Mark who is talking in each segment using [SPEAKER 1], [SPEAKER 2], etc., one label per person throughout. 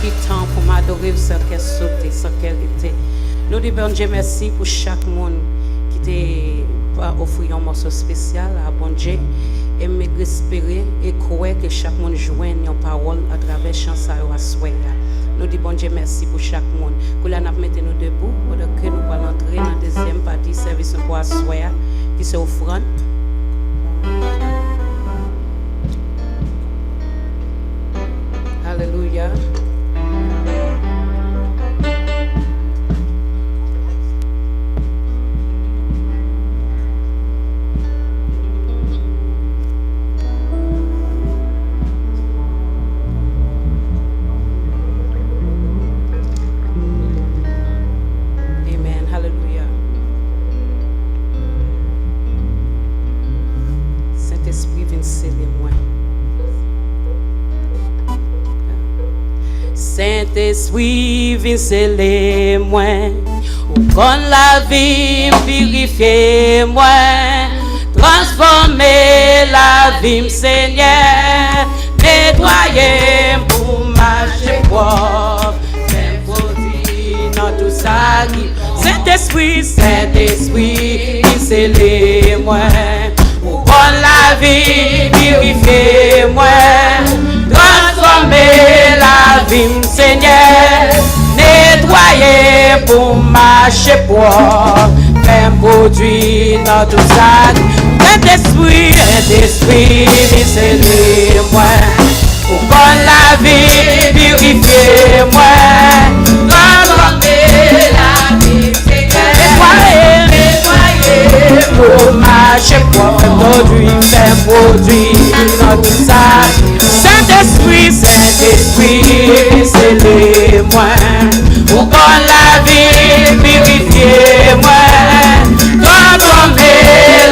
[SPEAKER 1] pris temps pour m'adorer sans qu'elle saute, sans qu'elle était. Nous disons bon Dieu merci pour chaque monde qui t'a offert un morceau spécial à bon Dieu. Et me espérer et croire que chaque monde joigne une parole à travers chance à soi. Nous disons bon Dieu merci pour chaque monde. Que là nous mettons nous debout pour que nous allons entrer dans la deuxième partie service pour soi qui se offrande. Alléluia.
[SPEAKER 2] Saint-Esprit, viens sceller moi, ou quand la vie purifier moi, transformer la vie, Seigneur, nettoyer pour marcher quoi, faire produire dans tout ça qui. Saint-Esprit, Saint-Esprit, viens sceller moi, ou quand la vie purifier moi, transformer la vie, Seigneur, nettoyer pour marcher pour faire produit dans tout ça. Saint-Esprit, Saint-Esprit, c'est moi. Pour qu'on la vie purifier moi, transformer la vie, Seigneur, nettoyer pour marcher pour faire produit dans tout ça. Saint-Esprit, Saint-Esprit, c'est moi. Pour qu'on la vie purifier moi, transformer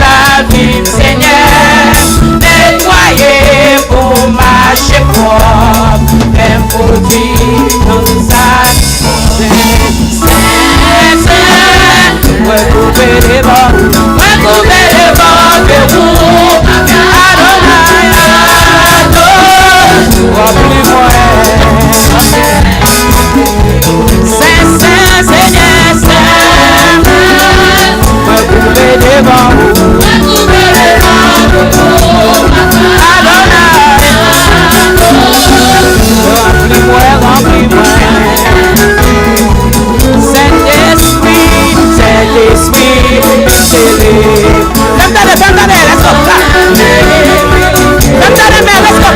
[SPEAKER 2] la vie, Seigneur, nettoyer pour marcher propre, faire produit dans tout ça. Recouvrer les bords de vous, Adonai, remplis-moi. Saint, Saint, Seigneur, Saint, recouvrer les bords de vous, Adonai, remplis-moi. Saint-Esprit, Saint-Esprit, let's go clap. Let's go clap. What's up,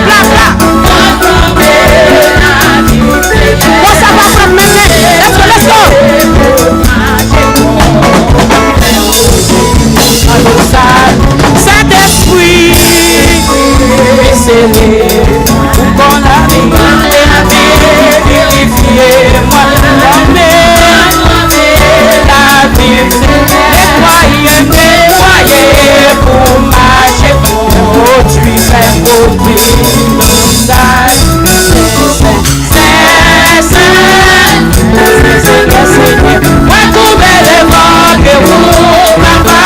[SPEAKER 2] let's go. Saint-Esprit, c'est pour la vie, vérifier moi, la vie, nettoyer pour marcher produit, faire produit, ça, Seigneur, recouvrer les morts que vous, papa,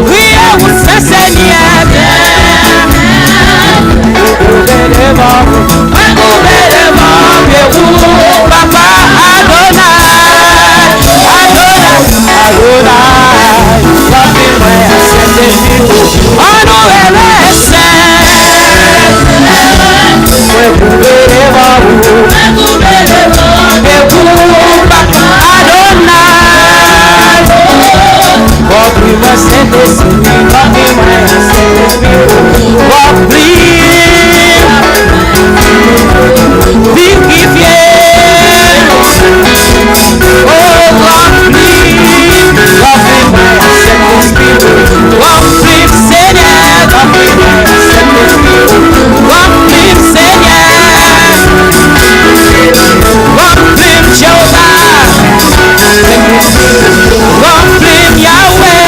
[SPEAKER 2] priez vous, Seigneur, recouvrer les morts que vous, papa, Yahweh,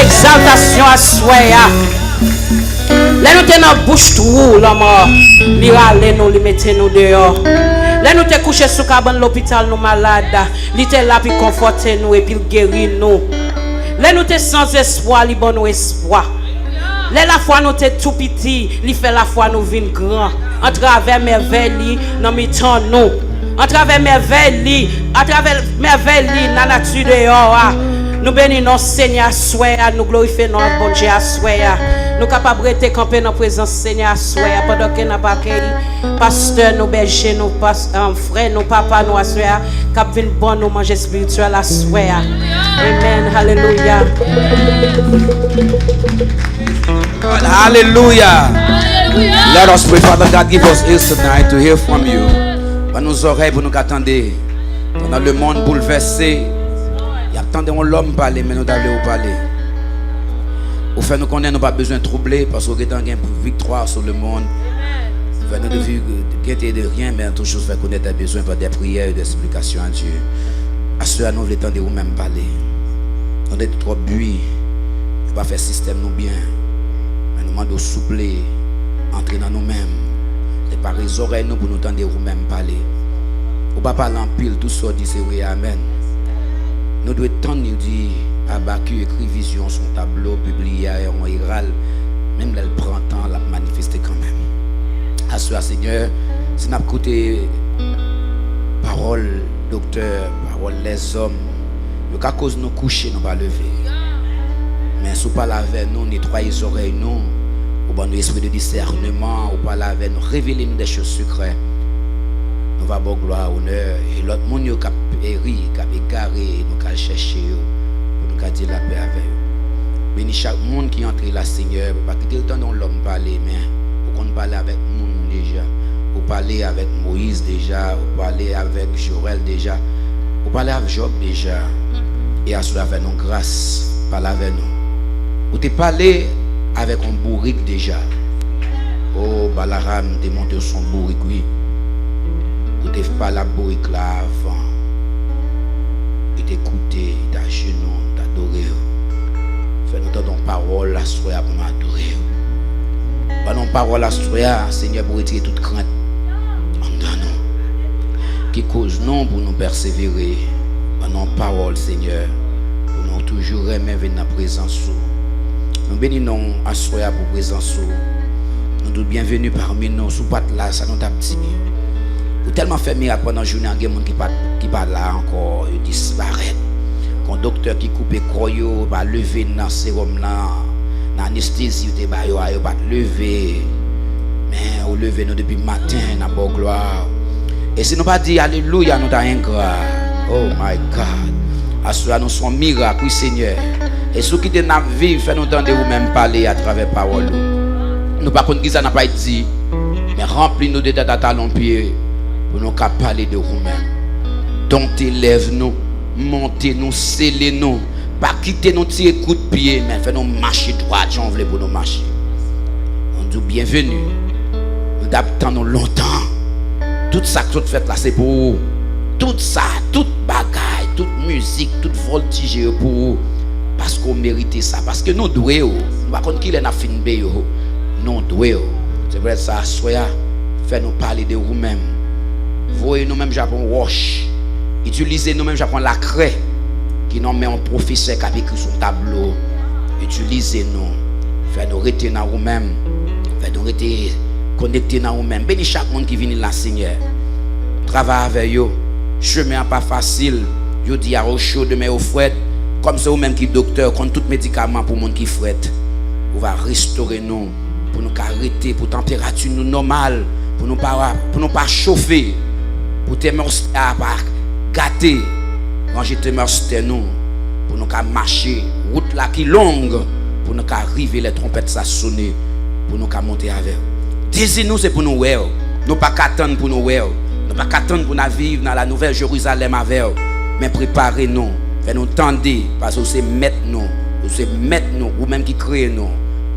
[SPEAKER 1] Exaltation à soya. Là nous tenons bouche trou la mort. Li rale nous, li mette nous dehors. Là nous te couché sous cabane l'hôpital nous malade. Li te là puis conforter nous et puis guérir nous. Là nous te sans espoir, li bon nous espoir. Là la foi nous te tout petit, li fait la foi nous vin grand. En travers merveille dans mi-temps nous. En travers merveille, à travers merveille dans la nature dehors. Nous bénissons Seigneur Soya, nous glorifions notre bon Dieu Soya. Nous capables de camper dans la présence Seigneur Soya pendant que nous pas pasteur, nous berger, nous frères, nous papa, nous Soya, cap vinn bon nous manger spirituel à Soya. Amen. Hallelujah.
[SPEAKER 3] Hallelujah. Let us pray. Father God, give us ears tonight to hear from you. Nos oreilles pour nous attendre. Dans le monde bouleversé, il y a tant de l'homme parler, mais nous devons parler. Au fait, nous connaissons, nous pas besoin de troubler parce que nous avons une victoire sur le monde. Nous devons de rien, mais toute chose fait connaître des besoins par des prières et des explications à Dieu. À ceux nous voulons attendre ou même parler. Nous avons trop bruit, nous pas faire système nous bien, mais nous demandons de soupler, entrer dans nous-mêmes. Par les oreilles nous pour nous entendre ou même parler. Ou pas parler en pile, tout ça dit c'est oui, amen. Nous devons tendre nous dire, Abacu écrit vision son tableau, publié en oral, même là le printemps l'a manifesté quand même. À ce Seigneur, si nous avons écouté parole docteur, parole les hommes, nous qu'à cause nous coucher, nous pas lever. Mais si nous pas laver nous, nettoyer les oreilles nous. Ou bon esprit de discernement, ou par la veine, nous révéler nous des choses secrètes. Nous va bon gloire, honneur, et l'autre monde qui a péri, qui a égaré, nous allons chercher, pour nous dire la paix avec eux. Bénis chaque monde qui entre là, Seigneur, pas quitter le temps dont l'homme parler, mais pour qu'on parle avec nous déjà, ou parler avec Moïse déjà, ou parler avec Joël déjà, ou parler avec Job déjà, et à cela avec nos grâces, parler avec nous. Ou te parler avec un bourrique déjà. Oh, Balaram démonte son bourrique, oui. Ou te pas la bourrique là avant. Il t'écouter, il t'agenouiller, t'adorer. Fais-nous ton parole la soirée pour m'adorer. parole à soya, Seigneur, pour retirer toute crainte. En nous. Qui cause non pour nous persévérer. Dans nos paroles, Seigneur. Pour nous toujours aimer venir dans la présence. Nous bénissons à soya pour la présence. Nous sommes bienvenus parmi nous. Sous pas là, ça nous a dit. Vous tellement fait miracle pendant la journée, il y a des gens qui parlent là encore, ils disparaissent. Quand le docteur qui coupe le corps, va lever dans le sérum là. Dans l'anesthésie, il va lever. Mais on lever nous depuis le matin, dans la bonne gloire. Et si nous pas dit Alléluia, nous avons ingrat. Oh my God. Assois nous sommes miracles, oui Seigneur. Et ceux qui te n'a vivre, fait nous entendre vous-même parler à travers la parole. Nous par contre, ça n'a pas été dit. Mais remplis-nous de ta talons pieds pour nous parler de vous-même. Donc élève-nous, montez-nous, scellez-nous. Pas quitter nos petits coups de pied, mais fais-nous marcher droit, j'en voulais pour nous marcher. On dit bienvenue. Nous attendons longtemps. Tout ça que tu fais là, c'est pour vous. Tout ça, toute bagaille, toute musique, toute voltige pour vous. Parce qu'on mérite ça. Parce que nous devons. Par contre, qu'il est na fin de nous devons. C'est vrai ça, soya. Fais-nous parler de vous-même. Voyez nous-mêmes, Japon wash. Utilisez nous-mêmes, Japon la craie. Qui nous met un professeur qui a écrit son tableau. Utilisez-nous. Fais-nous rester dans vous-même. Fais-nous rester connectés dans vous-même. Bénis chaque monde qui vient là, Seigneur. Travaille avec eux. Chemin n'est pas facile. Je dis à au chaud, demain au fret. Comme c'est vous-même qui docteur, contre tout médicament pour les gens qui fret. Vous va restaurer nous. Pour nous arrêter, pour température nous normale. Pour nous pas chauffer. Pour thermostat pas gâter. Ranger thermostat nous. Pour nous marcher. Route là qui longue. Pour nous arriver, les trompettes ça sonner. Pour nous monter avec. Désir-nous, c'est pour nous ouais. Nous pas qu'attendre pour nous ouais. Nous pas qu'attendre pour nous vivre dans la nouvelle Jérusalem avec. Mais préparez-nous. Faites-nous tendre. Parce que c'est mettre nous. C'est mettre nous. Ou même qui crée nous.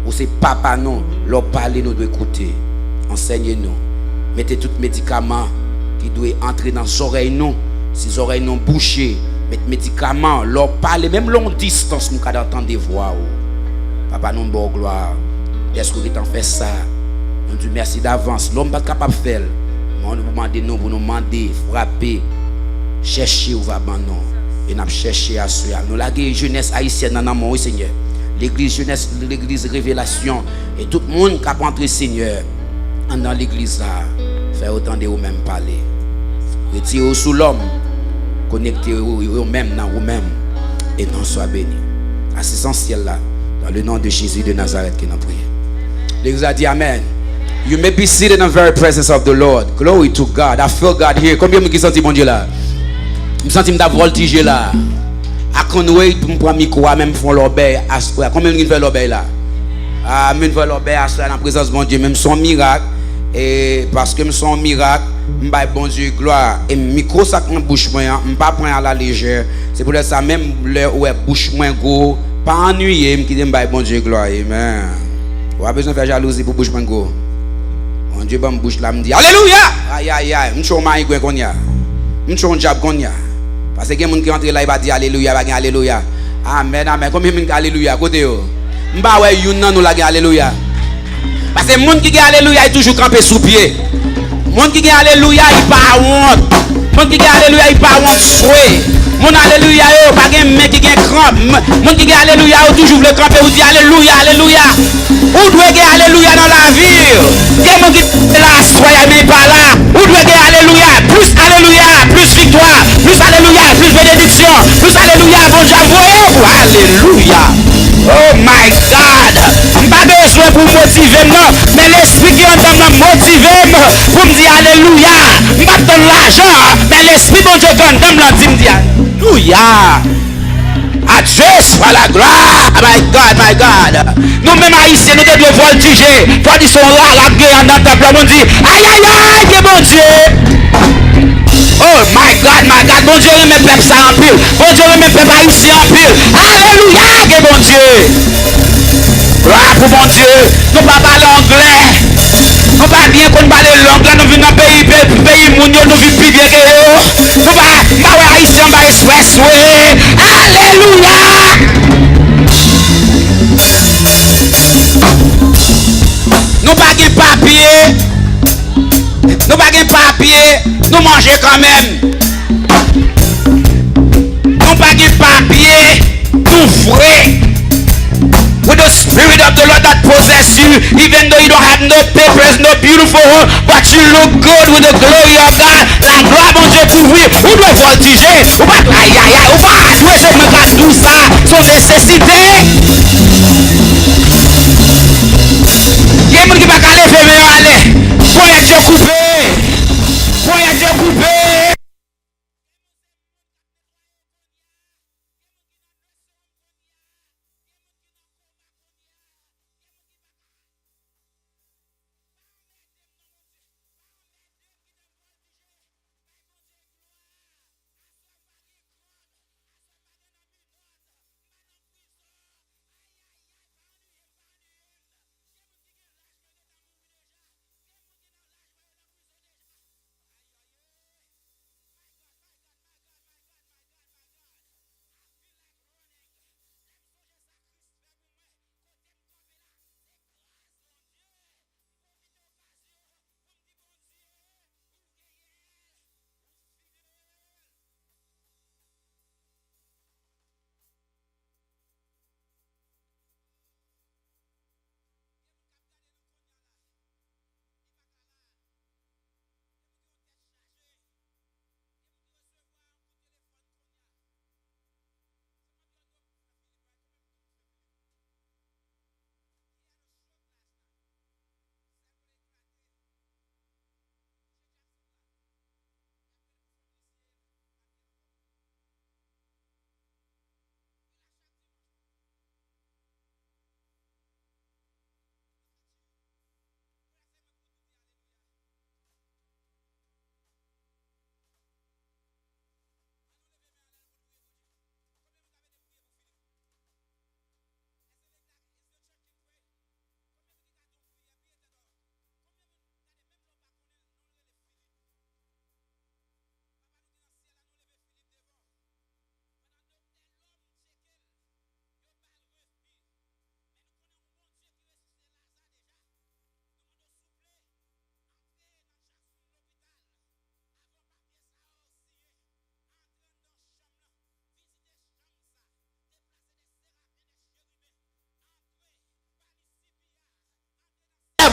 [SPEAKER 3] Ou c'est papa nous. Leur parler nous doit écouter. Enseignez-nous. Mettez tout médicament qui doit entrer dans les oreilles nous. Si les oreilles non bouchées. Mettez médicaments. Leur parler. Même long distance nous quand entendre des voix. Papa nous bon gloire. Est-ce que vous en fait ça? Nous disons merci d'avance. L'homme n'est pas capable de faire. Mais on nous demande nous pour nous demander, frapper, chercher où va non. Et nous chercher à ce. Nous la jeunesse haïtienne dans le monde, Seigneur. L'église jeunesse, l'église révélation. Et tout le monde qui a entré, Seigneur, dans l'église là, fait autant de vous-même parler. Retirez-vous sous l'homme. Connectez-vous même dans vous-même. Et non soit béni. C'est essentiel là. Dans le nom de Jésus de Nazareth qui nous prie. L'église a dit Amen. You may be seated in the very presence of the Lord. Glory to God. I feel God here. Combien de gens qui sentent mon Dieu là? Je me sens voltiger là. À Conway, pour me prendre micro, même font l'obéi à ce point. Combien de gens qui font l'obéi là? Ah, même font l'obéi à ce point dans la présence de mon Dieu. Même son miracle. Et parce que son miracle, je vais bon Dieu gloire. Et micro ça prend bouche moins, je ne pas prendre à la légère. C'est pour ça même le ouais bouche moins gros, pas ennuyé, qui dit bon Dieu gloire. Amen. On a besoin de faire jalousie pour bouche moins gros. Mon Dieu bon bouche là me dit alléluia. Aïe aïe aïe, je suis au maï qu'on y a. Je suis au job qu'on y a. Parce que quelqu'un qui rentre là il va dire alléluia, va dire alléluia. Amen amen. Combien de alléluia côté yo? M'ba ouais you nan nous la dire alléluia. Parce que les gens qui disent alléluia, ils toujours campé sous pied. Les gens qui disent alléluia, ils pas honte. Les gens qui disent alléluia, ils pas honte souhait. Mon alléluia, ils pas de main qui gagne crampe. Les gens qui disent alléluia, ils toujours le camper, ils disent alléluia, alléluia. Où doit dire alléluia dans la vie? Les gens qui disent là, soyez mais pas là. Où doit dire alléluia, plus victoire, plus alléluia, plus bénédiction, plus alléluia, bon j'avoue. Alléluia. Oh my God! Pas besoin pour motiver non, mais l'esprit qui entend me motiver pour me dire alléluia. Pas de l'argent, mais l'esprit bon Dieu donne me dit alléluia. À Dieu soit la gloire. My God, my God. Nous même haïtiens, nous devons voltiger. Pour dire son là, la guerre dans le temple, on dit aïe aïe aïe, bon Dieu. Oh my God, bon Dieu, remet peuple ça en pile. Bon Dieu, remet peuple haïtien en pile. Alléluia, que bon Dieu. Gloire pour bon Dieu. Nous ne parlons pas l'anglais. Nous ne parlons bien qu'on parle l'anglais. Nous venons dans le pays mounio, nous vivons plus bien que eux. Nous ne parlons pas haïtien, nous parlons expressway. Alléluia. Nous pas de papier. Nous pas de papier. Nous manger quand même. Nous pas de papier. Nous vrai. With the spirit of the Lord that possesses you, even though you don't have no papers, no beautiful home, but you look good with the glory of God. La gloire de Dieu pour vous. Ou doit voltiger. Ou pas aïe aïe aïe. Ou pas jouer ce me casse tout ça. Son nécessité. Il y a des gens qui ne peuvent pas lever, mais aller. Point à Dieu coupé. Point à Dieu coupé.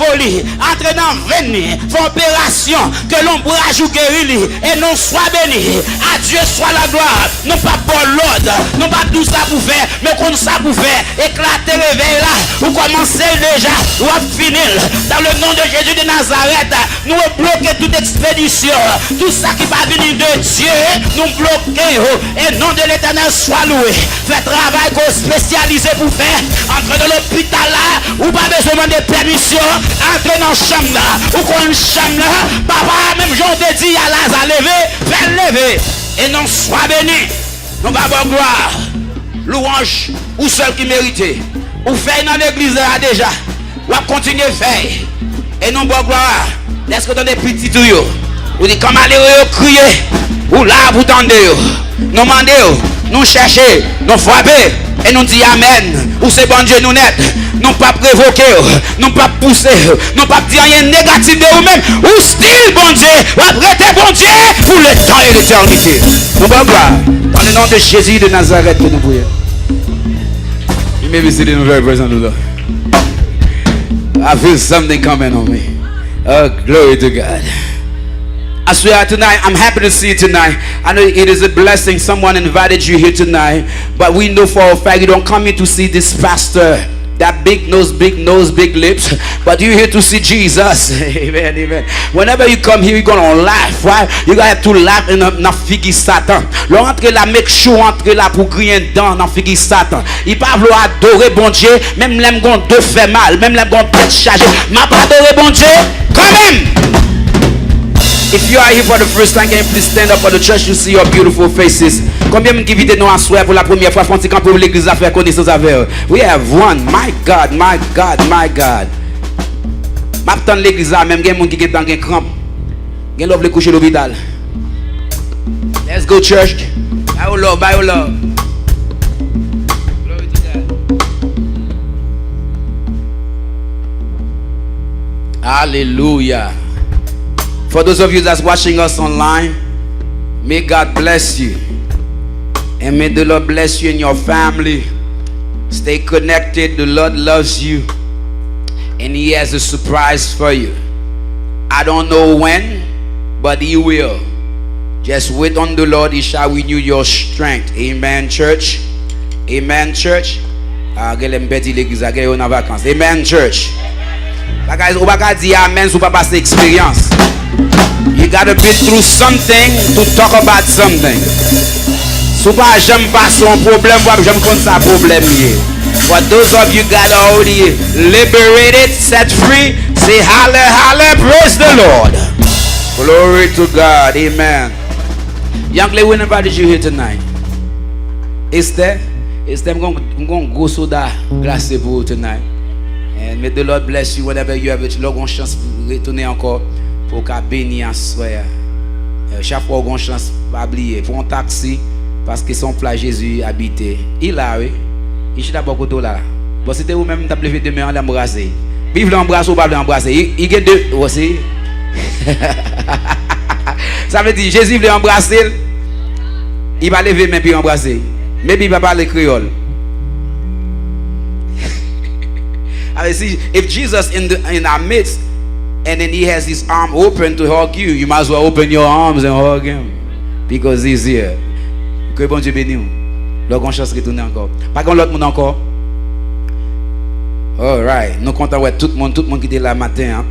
[SPEAKER 3] Entre dans venir, font opération, que l'ombrage ou guéri, et non soit béni. À Dieu soit la gloire. Non pas pour l'ordre, non pas tout ça pour faire, mais qu'on ça pour faire. Éclater, réveil là, ou commencer déjà, ou à finir. Dans le nom de Jésus de Nazareth, nous bloquons toute expédition, tout ça qui va venir de Dieu, nous bloquons. Et nom de l'Éternel soit loué. Fait travail qu'on spécialisé pour faire. Entre dans l'hôpital là, ou pas besoin de permission. Entre dans la chambre là, ou qu'on une chambre là, papa, même j'en te dit à Lazare lever, fais lever, et non soit béni, non pas bon gloire, louange, ou seul qui mérite, ou fait dans l'église là déjà, ou continuer à faire, et non bon gloire, est-ce que dans des petits tuyaux, ou dit comme aller crier, ou là vous tendez, nous demandez, nous chercher, nous frapper, et nous dit amen, ou c'est bon Dieu nous net. Non pas provoquer, non pas pousser, non pas dire rien négatif de vous-même, ou style bon Dieu, ou prêter bon Dieu pour le temps et l'éternité. Nous allons voir, dans le nom de Jésus de Nazareth, que nous prions. You may be sitting in very present, Lord. I feel something coming on me. Oh, glory to God. I swear tonight, I'm happy to see you tonight. I know it is a blessing. Someone invited you here tonight, but we know for a fact you don't come here to see this pastor. That big nose, big lips, but you're here to see Jesus. Amen, amen. Whenever you come here, you're gonna laugh, right? You gotta have to laugh in a figi Satan. L'entre la make sure entre là pour griller dedans dans figi Satan. Il pas vouloir adorer bon Dieu, même l'aime gon deux fait mal, même l'aime gon tête chargée. M'a pas adorer bon Dieu, quand même. If you are here for the first time, can you please stand up for the church to see your beautiful faces? Combien de invité nous asseoir pour la première fois? Font-ils camper pour l'église à faire connaissance avec eux? We have one. My God, my God, my God. M'attends l'église là, même il y a des gens qui sont dans un crampe. Il y a des gens qui coucher à l'hôpital. Let's go, church. Bye, oh Lord, bye, oh Lord. Glory to God. Hallelujah. For those of you that's watching us online, may God bless you. And may the Lord bless you and your family. Stay connected. The Lord loves you. And He has a surprise for you. I don't know when, but He will. Just wait on the Lord. He shall renew your strength. Amen, church. Amen, church. Amen, church. Guys, you gotta be through something to talk about something. For those of you got already liberated, set free, say hallelujah, praise the Lord. Glory to God, amen. Young lady, when invited you here tonight? Is there? I'm going to go so that grace pour vous tonight. And may the Lord bless you whenever you have it. L'on a une chance de retourner encore pour qu'à bénir en soir. Chaque fois on a une chance pas oublier pour un taxi parce que son plat Jésus habité. Il a oui. Il est d'abord côté là. Bon c'était vous même t'as levé demain en l'embrasser. Vive l'embrasser ou pas l'embrasser. Il y a deux aussi. Ça veut dire Jésus veut embrasser. Il va lever même puis embrasser. Mais il va parler créole. I see, if Jesus in our midst, and then He has His arm open to hug you, you might as well open your arms and hug Him, because He's here. Que bon Dieu bénisse. L'autre chance de retourner encore. Pas qu'on l'autre monde encore. All right. Nous comptons ouais tout le monde qui était là matin. Hein?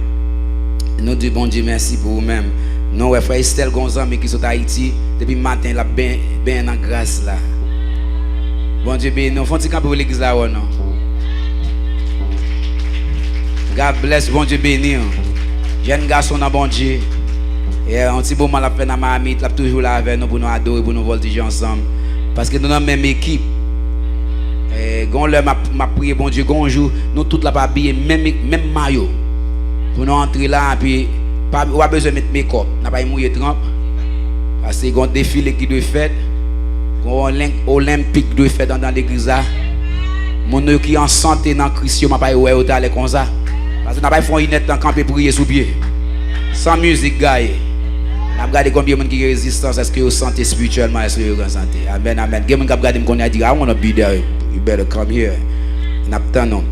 [SPEAKER 3] Nous disons bon Dieu merci pour vous-même. Nous ouais frère Estelle Gonzan mais qui sont à Haïti depuis matin là ben en grâce là. Bon Dieu bénisse. Nous font-ils camper pour l'église là ou non? God bless, bon Dieu béni. Jeune garçon dans bon Dieu. Et un petit moment la peine à Miami, il a toujours là avec nous pour nous adorer, pour nous voltiger ensemble. Parce que nous sommes la même équipe. Et quand l'heure m'a prié, bon Dieu, quand jour, nous tous là pas habillés, même maillot. Pour nous entrer là, puis pas besoin de mettre make-up. N'a pas mouillé trempe. Parce que quand défilé qui doit faire, quand olympique doit faire dans l'église là. Mon qui en santé dans Christ, m'a pas ouais au aller comme ça. Parce que n'a pas fait une net en camper prier sous pied. Sans musique gars. N'a regardé combien de monde qui résistance est-ce que vous sentez spirituellement est-ce que vous santé. Amen amen. Quelqu'un qui regarde me connaît dit I want to be there. You better come here. N'a pas non.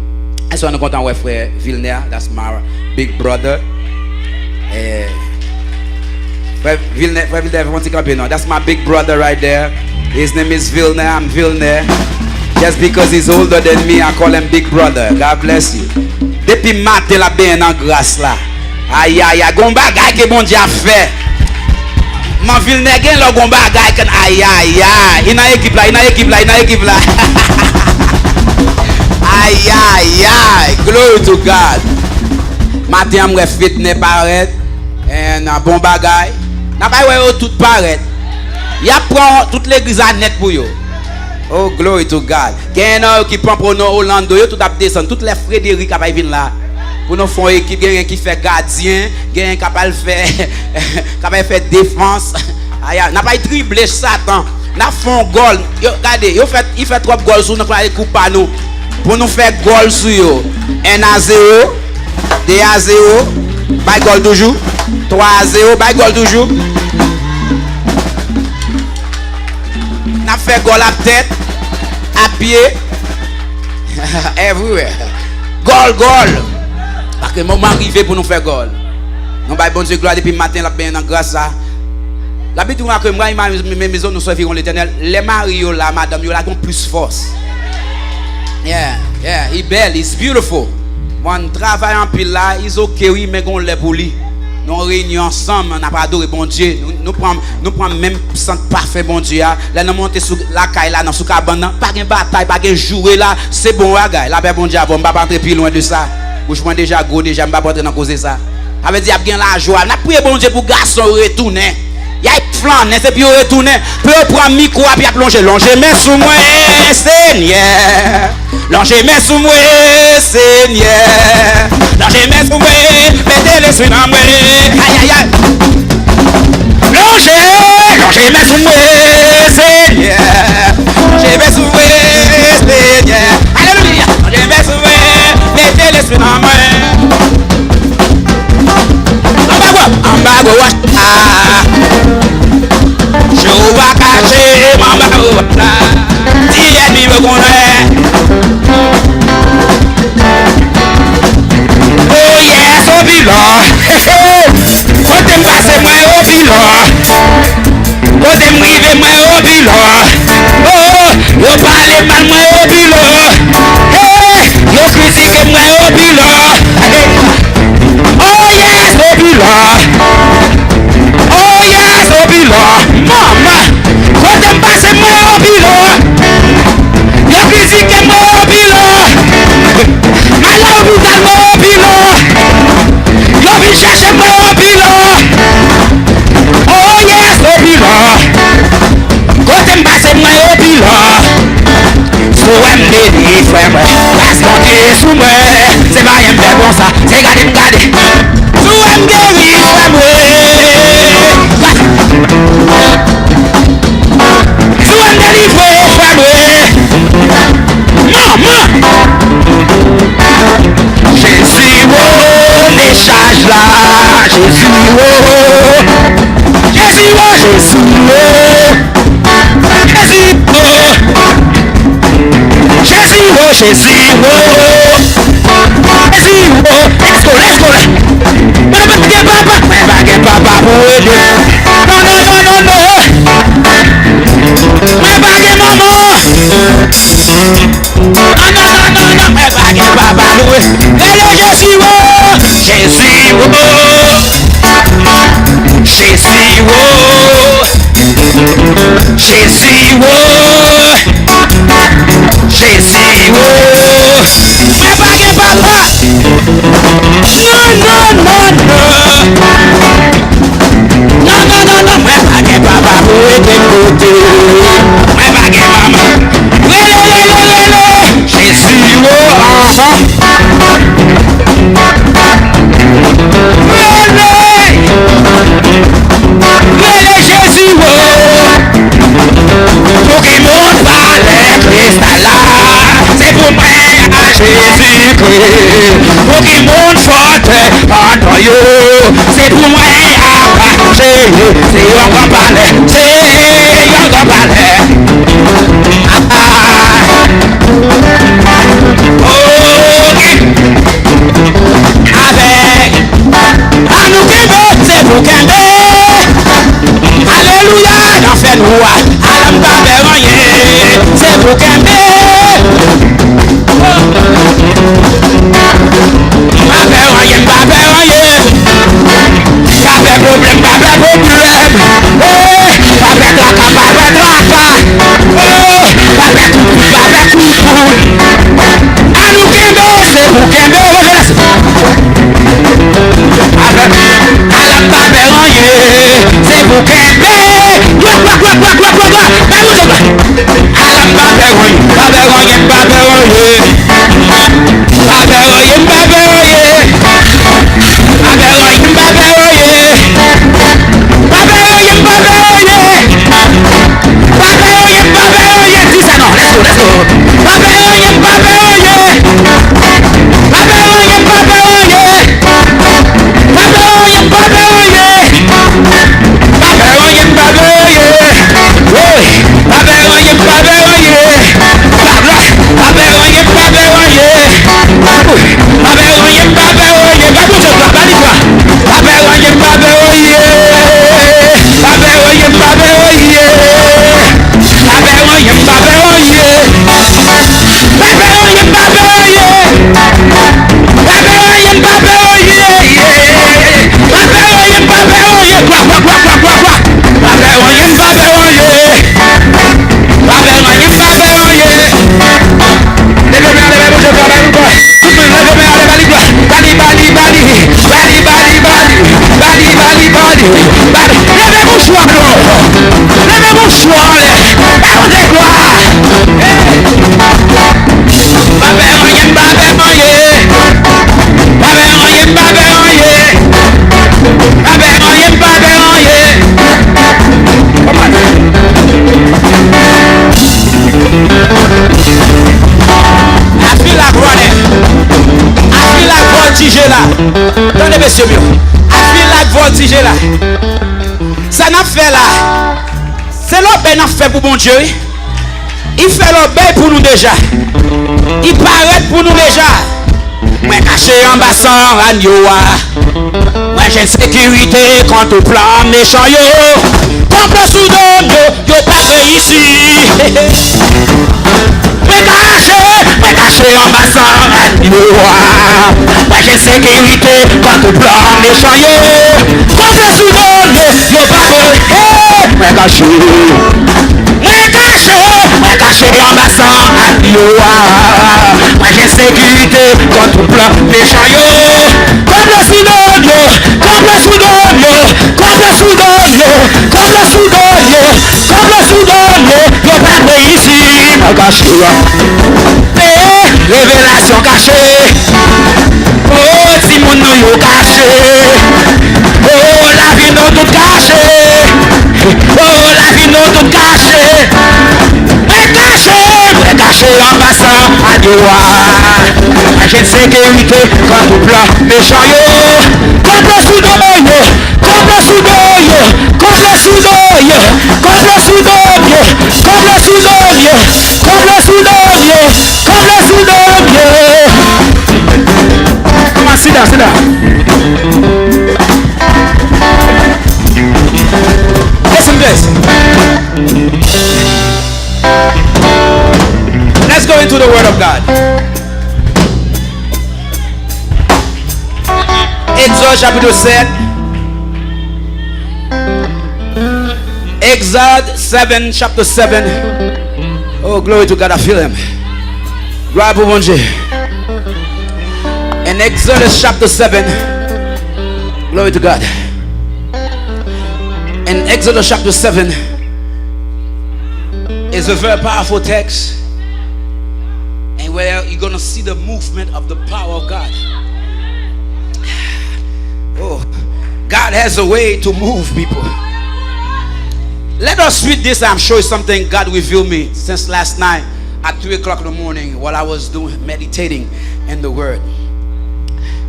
[SPEAKER 3] Est-ce qu'on est content ouais frère Vilner, that's my big brother. Frère Vilner, that's my big brother right there. His name is Vilner. I'm Vilner. Just because he's older than me, I call him big brother. God bless you. Depuis matin la bien en grâce là. Aïe aïe aïe, gon bagay que bon Dieu a fait. Mon ville n'est gen lo gon bagay kan aïe aïe aïe. Il a équipe là. Aïe aïe aïe. Glory to God. Matin me fitness paraît et un bon bagay. N'a pas ouais tout paraît. Y a prend toute l'église à net pour yo. Oh, glory to God. Quelqu'un qui prend pour nous Orlando, tout a descendre, toutes les Frédéric qui viennent là. Pour nous faire équipe, quelqu'un qui fait gardien, quelqu'un qui va faire défense. N'a pas dribblé Satan. N'a fait goal. Regardez, il fait 3 goals sur nous, il coupe pas nous. Pour nous faire goal sur eux. 1-0, 2-0, by goal toujours. 3-0, by goal toujours. N'a fait goal à tête, à pied, everywhere. Goal. Parce que le moment arrivé pour nous faire goal. Nous avons bon Dieu gloire depuis le matin, la bien en grâce ça. L'habitude que moi, mes maisons nous serviront l'éternel. Les maris là, madame, ils ont plus force. Yeah, il est belle, il est beautiful. Mon travail en pile là, ils ont okay, mais on les pour lui. Nous réunions ensemble, on n'a pas adoré bon Dieu. Nous prenons même centre parfait bon Dieu. Là nous montons sur la caille là, dans sous cabane, pas de bataille, pas de jouer là, c'est bon gars. Là bon Dieu, on va pas entrer plus loin de ça. Je prends déjà gros déjà, on va pas entrer dans cause ça. Avait dit bien la joie. N'a prié bon Dieu pour garçon retourner. Il y a flan, c'est puis retourner. Peut prendre micro et puis plonger, longer mes sous moi Seigneur. Longer mes sous moi Seigneur. Longer mes sous moi, mettez les sous dans moi. Aïe. Longer mes sous moi Seigneur. Longer mes sous moi Seigneur. Alléluia. Longer mes sous moi, mettez les sous dans moi. Je vois cacher maman. Si l'ennemi me connaît. Oh yes, au bilan. Quand t'es passé moi au bilan. Quand t'es privé moi au bilan. Oh, yo parle mal moi au bilan. Yo critique moi au bilan. Oh yes, au bilan. Oh yes, au bilan. Maman, quand t'es passé moi au bilan. Yo critique moi au bilan. Malheur brutal moi au bilan. Yo vient chercher moi au bilan. Oh yes, au bilan. Quand t'es passé moi au bilan. So I'm ready for me. Parce qu'on est sous moi. C'est pas un peu bon ça. C'est garder. So I'm ready for me. So I'm ready for me. Maman. Jésus, oh, décharge là. Jésus, oh. Jésus, oh, Jésus, oh. Jésus, oh. Jésus, oh, Jésus, oh. Jésus, oh. Let's go. Mais papa pour aider. Non. Mais baguette maman. Non. Mais baguette papa pour aider. Jésus, oh. Jésus, oh. Jésus, oh. Jésus, oh. Jésus, oh. Mais baguette papa. Non. Mais baguette papa pour aider côté. Mais baguette maman. Jésus, oh. Jésus, oh. Pour qu'il monte par les cristal là. C'est pour moi à Jésus-Christ. Pour qu'il monte forte pendant yo. C'est pour moi à Jésus. C'est encore parler. Avec à nous qu'aimer, c'est pour qu'aimer. Alléluia, j'en fais nous à l'âme pas rien. C'est pour qu'aimer. Pas faire rien. Pas faire problème. Pas faire problème. Pas faire tracas. Pas faire coup. À nous qu'aimer, c'est pour qu'aimer. C'est pour qu'aimer. là. Attendez, messieurs, I feel like voltiger là. Ça n'a fait là. C'est l'obéi n'a fait pour mon Dieu. Il fait l'obéi pour nous déjà. Il paraît pour nous déjà. Moi caché en bas sans ranyoa. Moi j'ai une sécurité contre le plan méchant yo. Comme le soudan yo pas ici. Moi caché en bas sans ranyoa. Moi j'ai une sécurité contre le plan méchant yo. Comme le soudan yo pas moi caché en bas sans ranyoa. Moi j'ai sécurité contre le plan méchant yo. Comme le soudan yo, comme le soudan yo, comme le soudan yo, comme le soudan yo, comme le soudan yo, yo pas ici, moi caché. Révélation cachée. Oh, si mon nom yo caché. Oh, la vie non tout caché. Oh, la vie non tout caché. Mais caché en passant à Dioua. J'ai une sécurité contre le plan méchant yo. Comme le soudan yo, comme le soudan yo, comme le soudan yo, comme le soudan yo, comme le soudan yo, comme le soudan yo, comme le soudan yo. Come on, sit down, sit down. Listen to this. Let's go into the Word of God. Exode chapitre 7. Exode 7, chapter 7. Oh, glory to God, I feel him. Gloire pour mon Dieu. In Exodus chapter 7. Glory to God. In Exodus chapter 7 is a very powerful text. And where you're going to see the movement of the power of God. Oh, God has a way to move people. Let us read this. I'm sure it's something God revealed me since last night at 3 o'clock in the morning while I was meditating in the Word.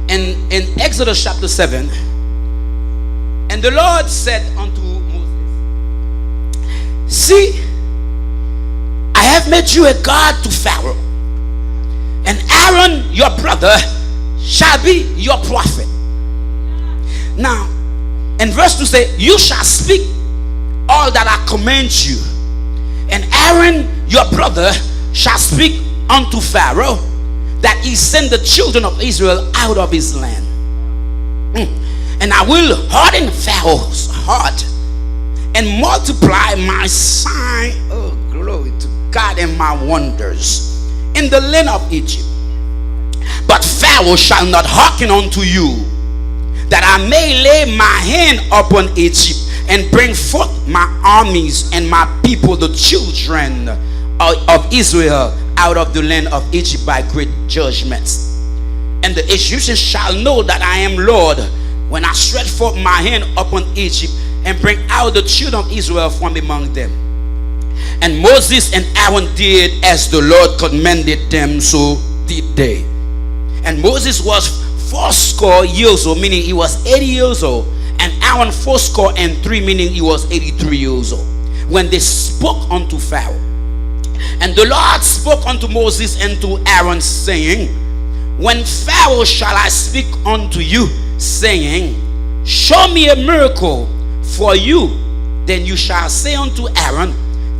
[SPEAKER 3] In Exodus chapter 7, and the Lord said unto Moses, see, I have made you a God to Pharaoh, and Aaron your brother shall be your prophet. Now, in verse 2 say, you shall speak all that I command you, and Aaron your brother shall speak unto Pharaoh, that he send the children of Israel out of his land. And I will harden Pharaoh's heart and multiply my sign, oh glory to God, and my wonders in the land of Egypt. But Pharaoh shall not hearken unto you, that I may lay my hand upon Egypt and bring forth my armies and my people, the children of Israel, out of the land of Egypt by great judgments. And the Egyptians shall know that I am Lord, when I stretch forth my hand upon Egypt and bring out the children of Israel from among them. And Moses and Aaron did as the Lord commanded them, so did they. And Moses was 80 years old, meaning he was 80 years old, and Aaron 83, meaning he was 83 years old, when they spoke unto Pharaoh. And the Lord spoke unto Moses and to Aaron, saying, when Pharaoh shall I speak unto you, saying, show me a miracle for you, then you shall say unto Aaron,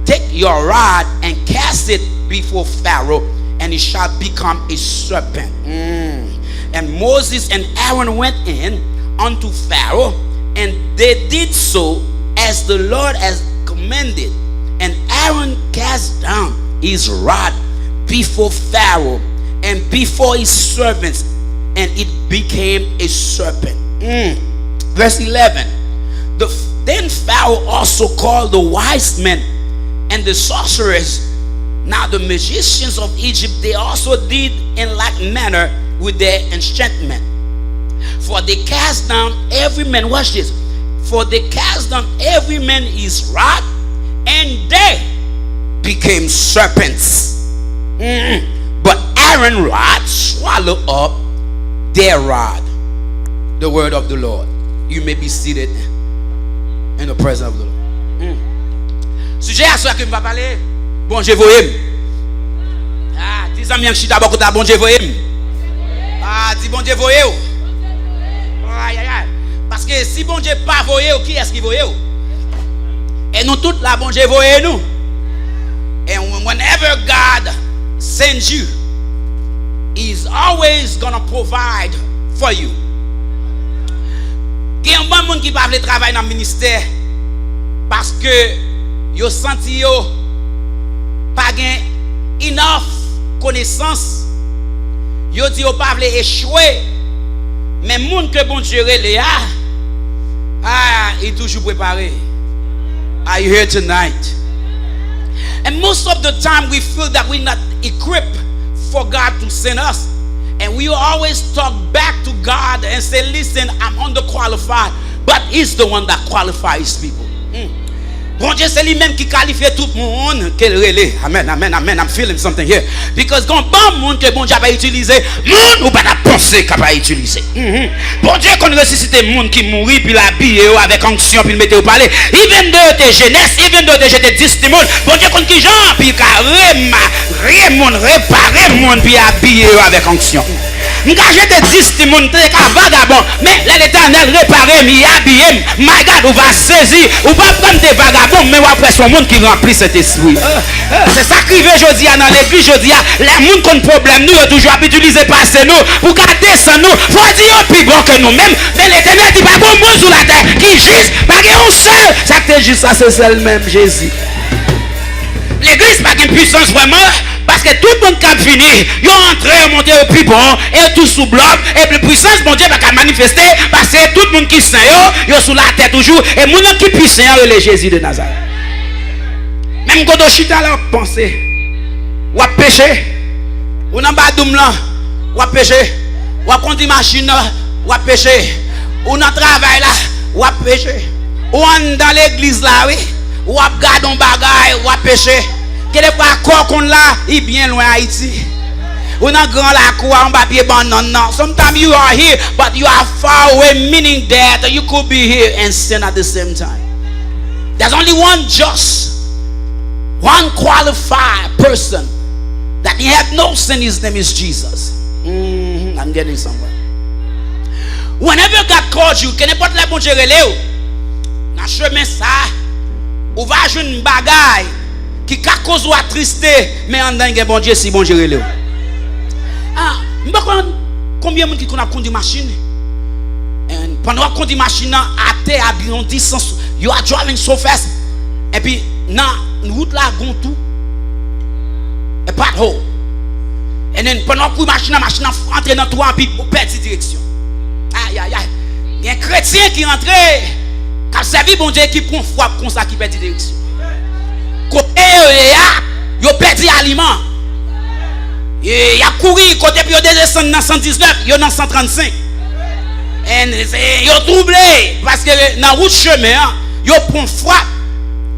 [SPEAKER 3] take your rod and cast it before Pharaoh, and it shall become a serpent. And Moses and Aaron went in unto Pharaoh, and they did so as the Lord has commanded. And Aaron cast down his rod before Pharaoh and before his servants, and it became a serpent. Verse 11. Then Pharaoh also called the wise men and the sorcerers. Now the magicians of Egypt, they also did in like manner with their enchantment. For they cast down every man, watch this, for they cast down every man his rod, and they became serpents. But Aaron's rod swallowed up their rod. the word of the Lord. You may be seated in the presence of the Lord. Sujet à ce que je vais parler. Bon Dieu voyez. Ah, dis amis qui d'abord que bon Dieu voyez. Ah, dis bon Dieu voyez. Aïe aïe aïe. Parce que si bon Dieu pas voyez, qui est-ce qui voyez? Et nous tous là bon Dieu voyez nous. And whenever God sends you, He's always gonna provide for you. Il y a un bon monde qui va travailler dans le ministère parce que yo senti yo pas gain enough connaissance. Yo dit yo pas vle échouer. Mais monde que bon Dieu relé il toujours préparé. Are you here tonight? And most of the time we feel that we're not equipped for God to send us. And we always talk back to God and say, listen, I'm underqualified. But He's the one that qualifies people. Bon Dieu, c'est lui-même qui qualifie tout le monde. Quel relais. Amen, amen, amen. I'm feeling something here. Because quand bon monde que bon Dieu va utiliser, monde ou pas penser qu'il va utiliser. Bon Dieu, quand ressuscite monde qui mourit, puis l'habille avec onction, puis le mette au palais. Even de tes jeunesse, even de tes 10 monde. Bon Dieu, quand qui gens, puis réparer monde, puis habiller avec onction. M'gage de 10 monde, t'es vagabond. Mais l'Éternel réparer, m'y habiller. My God, on va saisir. On va prendre des vagabonds, mais après son monde qui remplit cet esprit. C'est ça qui veut je dis dans l'église, je dis les gens qui ont problème, nous toujours utiliser passer nous pour garder ça nous. Faut dire plus bon que nous-mêmes. Mais l'Éternel dit pas bon monde sur la terre qui juste pas un seul. Ça que juste ça c'est seul même Jésus. L'église pas une puissance vraiment. Parce que tout le monde qui a fini, ils ont entré, monté au plus bon, et tout sous bloc, et puis puissance, mon Dieu, va manifester, parce que tout le monde qui sait, ils sont sous la tête toujours, et mon qui puisse, c'est le Jésus de Nazareth. Même quand on chita là, pensez, ou à pécher, ou dans bas d'oum là, ou à pécher, ou à conduire machine, ou à pécher, ou dans travail là, ou à pécher, ou dans l'église là, oui, ou à garder un bagage, ou à pécher. Quel est pas corps qu'on là, il bien loin Haïti. On a grand la cour en papier banane. Sometimes you are here, but you are far away, meaning that you could be here and sin at the same time. There's only one just, one qualified person that he had no sin. His name is Jesus. I'm getting somewhere. Whenever God calls you, qu'est-ce que la bon Dieu relève? Dans chemin ça, ou va jouer une bagaille. Qui a cause ou attristé, mais en dingue, bon Dieu, si bon Dieu relève. Ah, je ne sais pas combien de gens qui ont conduit machine. Pendant qu'on conduit machine, à terre, à bien distance, you are driving so fast. Et puis, dans la route là, gon tout. Et pas de haut. Et then, pendant qu'on machine entre dans toi, puis vous perdez direction. Aïe, aïe, aïe. Il y a un chrétien qui rentre, qui a servi bon Dieu, qui prend frappe comme ça, qui perd direction. Côté yo perdu aliment. Il a couru côté puis yo descend dans 119, yo dans 135. Et yo troublé parce que dans route chemin yo prend frappe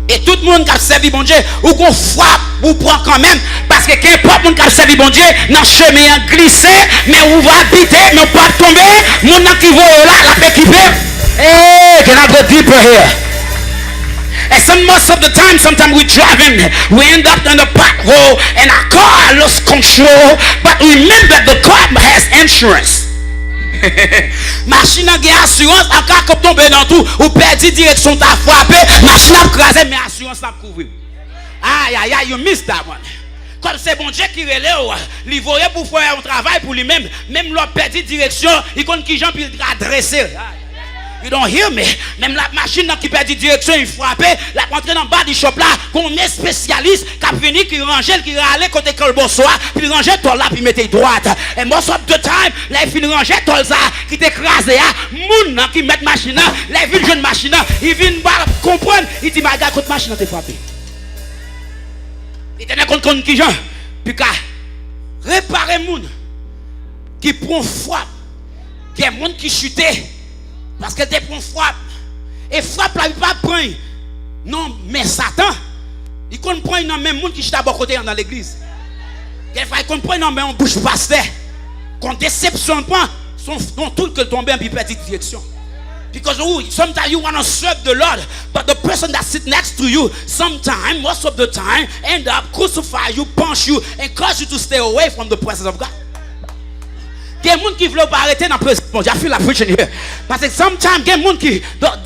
[SPEAKER 3] et tout le monde qui a servi bon Dieu ou qu'on frappe ou prend quand même parce que qu'importe monde qui a servi bon Dieu dans chemin glissé mais on va habiter mais pas tomber monde qui voit là la peut équiper. Eh, can I go deeper here? And most of the time, sometimes we're driving, we end up in a pothole and our car lost control. But remember, the car has insurance. Machine a assurance, en cas que tombe dans tout, ou perdre direction, t'as frappé, machine a crasé, mais assurance a couvert. Aïe, aïe, aïe, you missed that one. Comme c'est bon Dieu qui relève, il voyait pour faire un travail pour lui-même, même leur perdre direction, il compte qui j'en peut adresser. You don't hear me. Même la machine qui perd de direction, il frappe, la rentrée dans le bas du shop là, qu'on est spécialiste, qui a fini, qui range, qui râle côté que le bonsoir, puis range toi là, puis mettez droite. Et most of the time, là, il finit ranger toi ça, qui t'écrase, moun qui met machine là, là, il vient jeune machine, il vient comprendre, il dit, ma gars, contre machine t'es frappé. Il tenait compte qui gens, puis qu'à réparer moun, qui prend frappe, qui est moun qui chutait. Parce que tu prends frappe. Et frappe là, il ne pas prendre. Non, mais Satan, il comprend non même monde qui est à côté dans l'église. Il comprend non mais on bouge pasteur. Qu'on déceptionne pas, son tout que tomber puis perdre direction. Because sometimes you want to serve the Lord, but the person that sits next to you, sometimes, most of the time, end up crucify you, punch you, and cause you to stay away from the presence of God. There are people qui veulent pas arrêter dans la présence. I feel like preaching here. But sometimes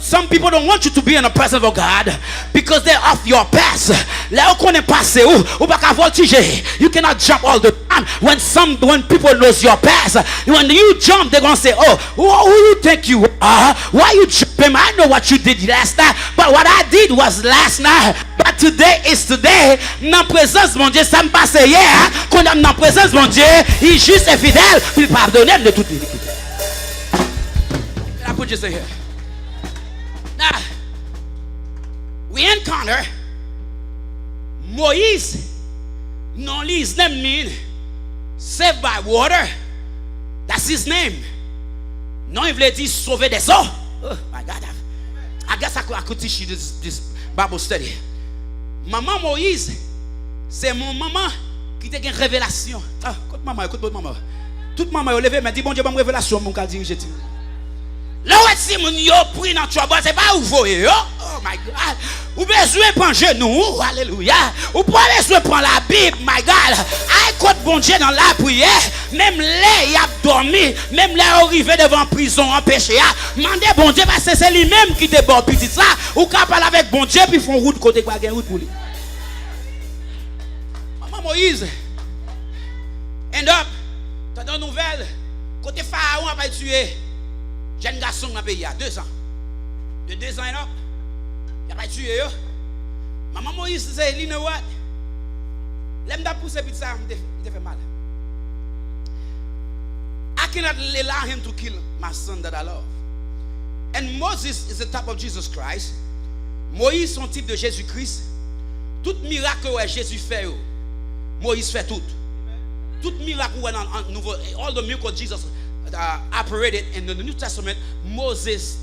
[SPEAKER 3] some people don't want you to be in the presence of God because they're off your path. Là où on est passé ou pas qu'à voltiger. You cannot jump all the time. When people knows your path, when you jump, they're gonna say, "Oh, who you think you are? Why you jumping? I know what you did last night, but what I did was last night. But today is today. Dans la présence de mon Dieu, ça me passait hier. Quand on est dans la présence de mon Dieu, il est juste et fidèle. Il pardonne de toute l'iniquité. I put this in here. Now, we encounter Moïse. No, his name mean saved by water. That's his name. Non, il voulait dire sauver des eaux. Oh my God. I guess I could teach you this Bible study. Maman Moïse, c'est mon maman qui t'a une révélation. Ah, écoute maman. Toute maman a levé, m'a dit bon Dieu, bonne révélation, mon cas dirigé. Là où est-ce que yo pris dans trouble, c'est pas où voyez yo. Oh my God. Ou besoin prendre genou, alléluia. Ou pas besoin prendre la Bible, my God. I écoute bon Dieu dans la prière, même là il a dormi, même là arrivé devant prison en péché. Mandez bon Dieu parce que c'est lui-même qui te bon petit ça, ou capable avec bon Dieu puis font route côté quoi gain route pour lui. Maman Moïse end up t'as une nouvelle côté Pharaon a pas tué jeune garçon dans le pays il y a 2 ans. De 2 ans et up, il a pas tué yo. Maman Moïse dit, you know what? L'aime da pousser petit ça, il fait mal. I cannot allow him to kill my son that I love. And Moses is the type of Jesus Christ. Moïse son type de Jésus-Christ. Tout miracle que Jésus fait, Moïse fait tout. Tout miracle dans nouveau, all the miracles Jesus operated in the New Testament, Moses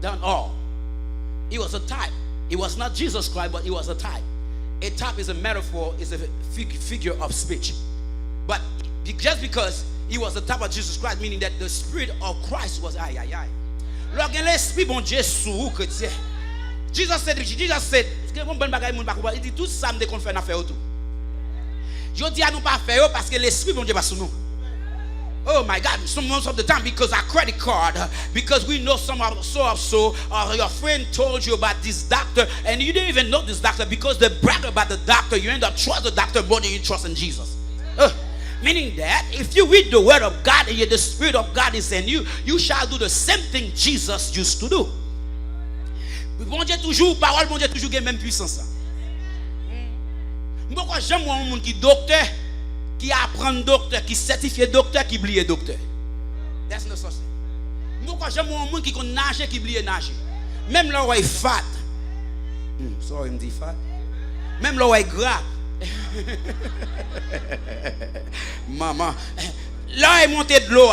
[SPEAKER 3] done all. He was a type. It was not Jesus Christ, but he was a type. A type is a metaphor, is a figure of speech. But just because he was the type of Jesus Christ, meaning that the spirit of Christ was Lorsque l'esprit bon Dieu sous chrétien. Jesus said, il dit tout ça me qu'on fait affaire autour. Je dis à nous pas faire parce que l'esprit bon Dieu va sous nous. Oh my God, most of the time because our credit card, because we know so or your friend told you about this doctor and you didn't even know this doctor because they brag about the doctor, you end up trust the doctor more than you trust in Jesus. Meaning that if you read the word of God and the spirit of God is in you, you shall do the same thing Jesus used to do. Bon Dieu toujours, parole bon Dieu toujours gagne même puissance. Pourquoi j'aime un monde qui docteur, qui apprend docteur, qui certifié docteur, qui oublie docteur. That's no such thing. Pourquoi j'aime un monde qui connaît nager, qui oublie nager. Même là où il est fat. Sorry, il me dit fat. Même là où il est gras. Maman, là il est monté de l'eau.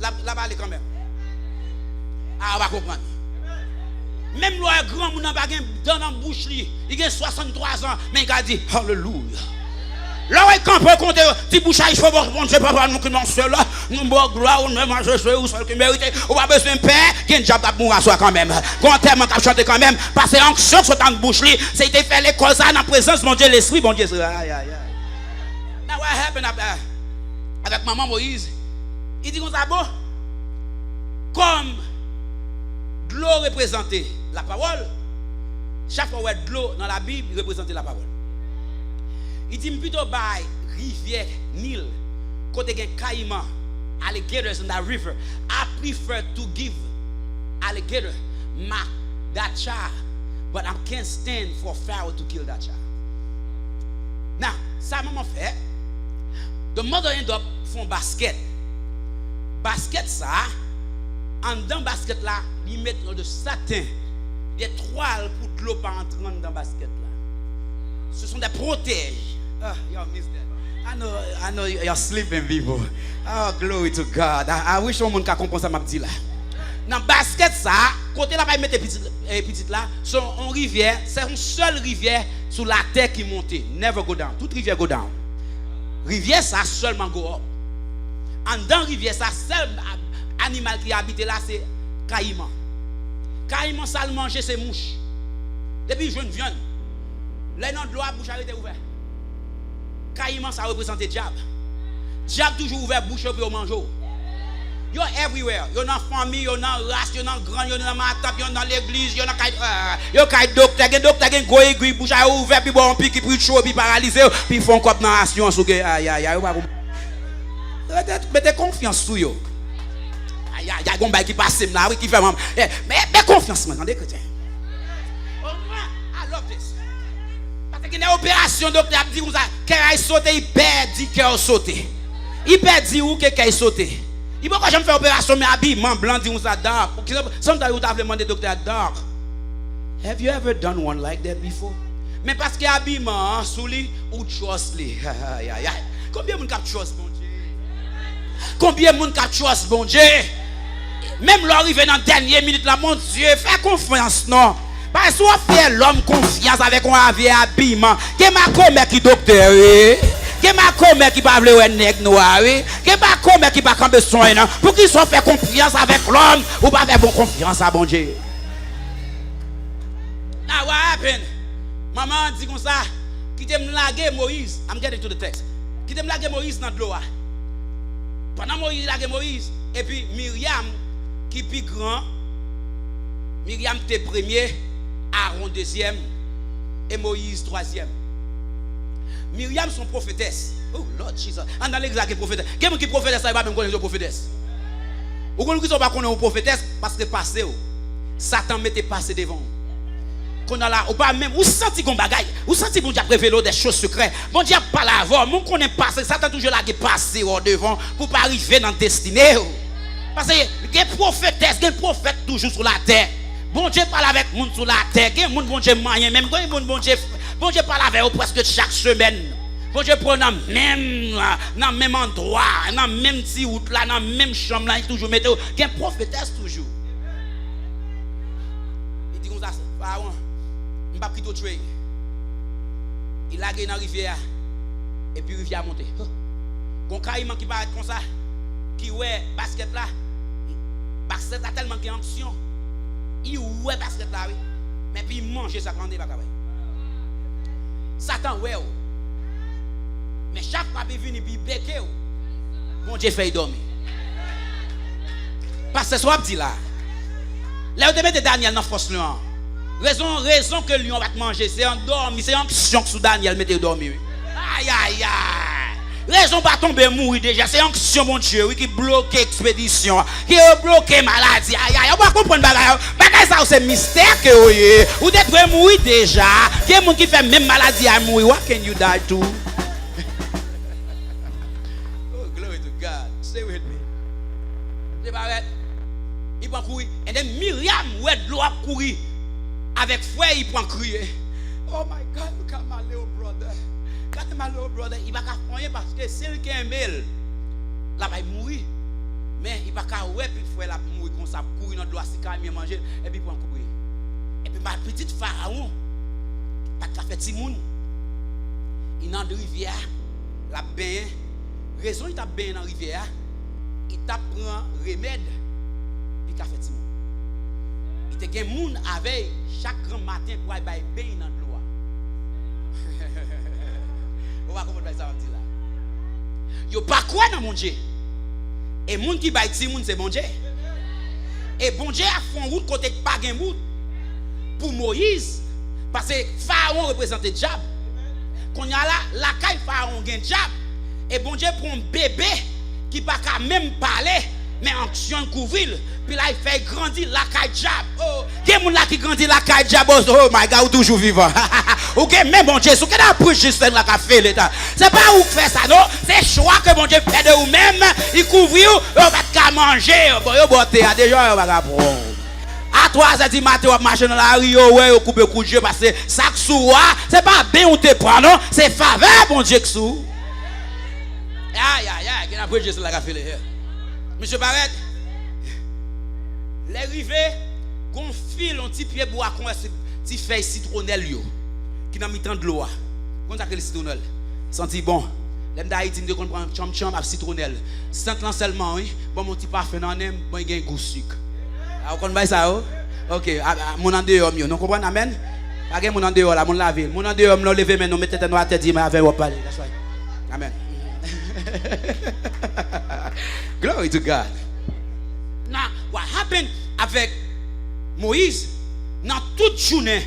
[SPEAKER 3] Là-bas, il est quand même. Ah, on va comprendre. Même là, grand moun n'a pas dans la bouche, il a 63 ans, mais il a dit Hallelujah. Là, il campe compter, petit bouche, il faut bon Dieu, papa, nous qui nous sommes là, nous bon gloire, nous même je ou seul qui mérite, on va besoin de paix, qui est déjà pas pour à soi quand même. Quand terme qu'a chanter quand même, parce que l'onction sur dans bouche, c'était fait l'école ça dans présence mon Dieu, l'esprit, bon Dieu. Aïe aïe aïe. Now what happened avec maman Moïse? Il dit qu'on ça bon comme de l'eau représentait la parole. Chaque fois où il y a de l'eau dans la Bible, il représente la parole. Il dit plutôt by rivière Nil, côté gen caïman, alligators in that river. I prefer to give alligator that child, but I can't stand for Pharaoh to kill that child. Now, ça maman fait. The mother end up font basket. Basket ça, en dans basket là, ils mettent de satin, des toiles pour que l'eau pas entrer dans basket là. Ce sont des protèges. Y'all missed that. I know you're sleeping, people. Oh, glory to God. I wish someone can comprendre ça m'a dit là. Dans basket ça, côté là pas mettre petite là, sur une rivière, c'est une seule rivière sur la terre qui monte. Never go down. Toute rivière go down. Rivière ça seulement go up. En dans rivière, ça seul animal qui habite là, c'est caïman. Caïman, ça le manger, c'est mouche. Depuis jeune viande, les noms de l'eau, bouche arrêtée ouverte. Caïman, ça représente le diable. Diable toujours ouvert, bouche pour manger. You're everywhere. You're dans la famille, you're dans la race, you're dans le grand, you're dans ma table, you're dans l'église, you're dans le docteur, qui go aiguille, bouche ouverte, puis bon, puis qui prie chaud, puis paralysé, puis font comme dans l'action, aïe, aïe, aïe, mettez confiance sur eux. Aïe, aïe, aïe, il qui passe là, qui fait mais confiance, attendez, chrétien. I love this. Parce qu'il y a une opération, docteur dit comme ça, qu'il sauté, il perd, dit qu'il a sauté. Il perd, dit où qu'il a sauté. Il peut pas jamais faire opération, mais habillement blanc, dit comme ça, dark. Sometimes you have demandé docteur dark. Have you ever done one like that before? Mais parce qu'il y a habillement, sous lui, ou trust lui. Combien de monde cap trust, bon Dieu? Combien de monde cap trust, bon Dieu? Même l'arrivée dans la dernière minute, là, mon Dieu, fais confiance, non? Parce que soit fait l'homme confiance avec un vieil habillement, que ma commère qui docteur, que ma commère qui pas vle nèg noir, que ma commère qui pas camper besoin, pour qu'il soit fait confiance avec l'homme, ou pas faire bon confiance à bon Dieu. Now what happened? Maman dit comme ça, qui t'aime laguer Moïse. I'm getting to the text. Qui t'aime laguer Moïse dans l'eau. Pendant Moïse laguer Moïse, et puis Myriam qui plus grand, Myriam était premier, Aaron deuxième et Moïse troisième. Myriam son prophétesse. Oh Lord Jesus. En dans l'église qui prophétesse. Quelqu'un qui prophétesse ça va même connaître prophétesse. Ou qu'on ne pas connaître prophétesse parce que passé Satan mettait passé devant. Qu'on a là ou pas même ou senti qu'on bagaille, ou senti bon Dieu révéler des choses secrètes. Bon Dieu pas là avant, mon connaît passé, Satan toujours là qui passer au devant pour pas arriver dans destinée. Parce que les prophétesses, les prophètes toujours sur la terre. Bon Dieu parle avec monde sur la terre, il y a bon Dieu moyen même bon Dieu parle avec eux presque chaque semaine. Bon Dieu prend dans le même endroit, dans le même petit route là, dans la même chambre là, il toujours mettre il y a prophétesse toujours. Il dit comme ça, Pharaon, on va quitter tuer. Il a gagné dans la rivière et puis la rivière a monté. Gon carrément qui paraît comme ça, qui ouais basket là. Basket a tellement de action. Il ouais basket là oui. Mais puis il mange ça quand il va travailler. Satan ouais. Mais chaque fois qu'il vient puis béquer. Bon Dieu fait dormir. Parce que soit dit là. Là où te mette Daniel dans force lion. Raison que lion va te manger, c'est en dormir, c'est onction que sous Daniel mette dormir. Aïe aïe aïe. Raison pas tomber mourir déjà, c'est onction mon Dieu oui, qui bloque expédition, qui bloque maladie. Aïe aïe, on va comprendre bagaille ça c'est mystère que oui. Ou devez mourir déjà. Il y a des gens qui fait même maladie à mourir. What can you die to? Oh glory to God. Stay with me. C'est pas vrai. Il prend courir. Et then Myriam ouais de l'eau a courir. Avec fouet il prend crier. Oh my God, look at my little brother. Look at my little brother. Il va pas faire parce que c'est lui qui est mêle. Là va mourir. Mais il va pas ouais puis fouet la mourir comme ça courir dans l'eau si calme manger et puis prend courir. Et puis ma petite Pharaon pas de fait Timoun. Il dans de rivière la bain. Raison il t'a bain dans rivière. Il t'a prend remède puis qu'a fait Timoun. Il te gen moun avec chaque grand matin pour aller bain dans l'eau. On va comprendre ça dit là. Yo pas quoi dans mon Dieu. Et moun qui bail Timoun c'est bon Dieu. Et bon Dieu a fait route côté pas gen route pour Moïse parce que Pharaon représentait diable. Quand y a là la caille Pharaon gen diable et bon Dieu prend un bébé qui pas qu'à même parler mais action couvrir puis là il fait grandir la caille diable. Oh, il y a moun là qui grandit la caille diable. Oh my God, ou toujours vivant. OK, mais bon Dieu, ce que la prière juste là qu'a fait l'état. C'est pas où faire ça non, c'est choix que bon Dieu fait de vous même, il couvre on va te manger. Bon yo boté a déjà on va prendre. À 3h du matin, on marche dans la rue, ouais, on coupe coup de jeu parce que ça soua, c'est pas bien on te prend non, c'est faveur bon Dieu que sous. Aïe aïe aïe, qu'il a pris juste là qu'a fait le Monsieur Barrett, les rivets gonflent un petit pied bois comme un petit feuille citronnelle yo qui n'a mis tant de l'eau. Comment ça que le citronnelle? Senti bon. L'aime d'Haïti, nous prend cham avec citronnelle. Sent là seulement, oui. Bon, mon petit parfum dans l'aime, bon, il y a un goût sucre. Vous comprenez ça? Ok, mon en dehors, nous comprenons, amen? Pas mon en dehors, là, mon laver. Mon en dehors, nous lever, mais nous mettons à tête, mais avec vous parler. That's right. Amen. Glory to God. Now, what happened avec Moïse, dans toute journée,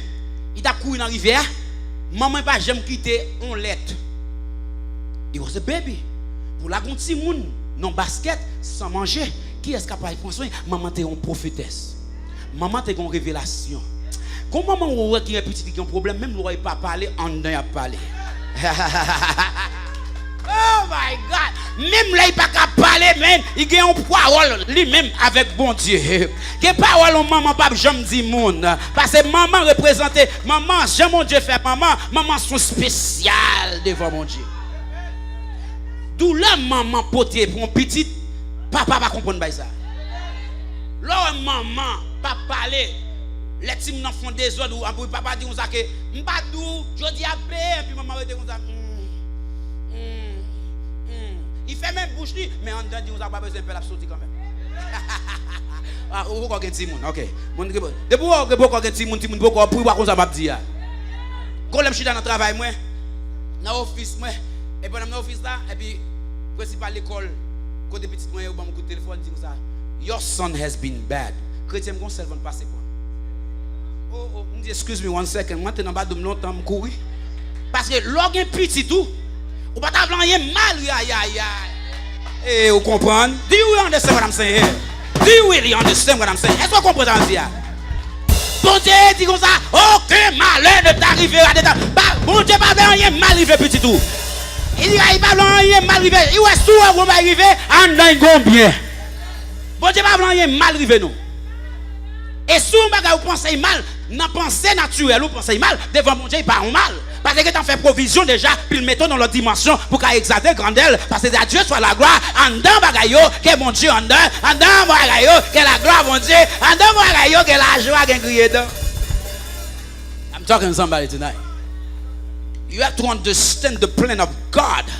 [SPEAKER 3] il a couru dans la rivière, maman pas jamais quitté on lettre. It was a baby. Pour la gonti petit moun, non basket, sans manger. Qui est-ce capable de prendre soin? Maman était une prophétesse. Maman était une révélation. Quand maman voit qu'il y a un petit qui a un problème, même l'oreille pas parler, en dedans a parlé. Oh my God! Même là, il pas qu'à parler, mais il y a une parole lui-même avec bon Dieu. Quelle parole maman pas jamais dit monde. Parce que maman représente, maman, jamais mon Dieu fait maman sont spéciales devant mon Dieu. D'où la maman potier pour un petit, papa va comprendre ça. Là, maman, pas parler. Les petits n'en font des ordres ou papa dit ça que m'padou, je dis à paix, puis maman dit comme ça. Il fait même bouche lui, mais en dedans dit on a pas besoin de faire la sortie quand même. Ah, ou quoi que petit monde, OK. Mon de pour que petit monde pour comme ça m'a dire. Quand je suis dans le travail moi, dans l'office moi, et pendant dans l'office là, et puis principal l'école, côté petit moi ou mon coup de téléphone dit comme ça. Your son has been bad. Chrétien me conseille de passer quoi. Oh, me dit excuse me one second, moi t'es dans bas de longtemps me courir. Parce que l'orgue petit tout, ou pas t'avoir rien mal, Eh, vous comprenez? Do you understand what I'm saying? Do you really understand what I'm saying? Est-ce que vous comprenez ce que je dis? Bon Dieu dit comme ça, aucun malheur ne t'arrivera de ta. Bon Dieu pas rien mal arrivé petit tout. Il dit il pas rien mal arrivé. Il est souvent qu'on va arriver en dans bien. Bon Dieu pas rien mal arrivé nous. Et si vous pensez mal, dans pensée naturelle, vous pensez mal, devant mon Dieu, il pas mal. Parce que tu as fait provision déjà, puis le mettons dans l'autre dimension pour qu'il exalte grandeur. Parce que à Dieu soit la gloire, en dedans bagayo, que mon Dieu en dedans, en dedans bagayo, que la gloire mon Dieu, en dedans bagayo, que la joie qui crier dedans. I'm talking to somebody tonight. You have to understand the plan of God.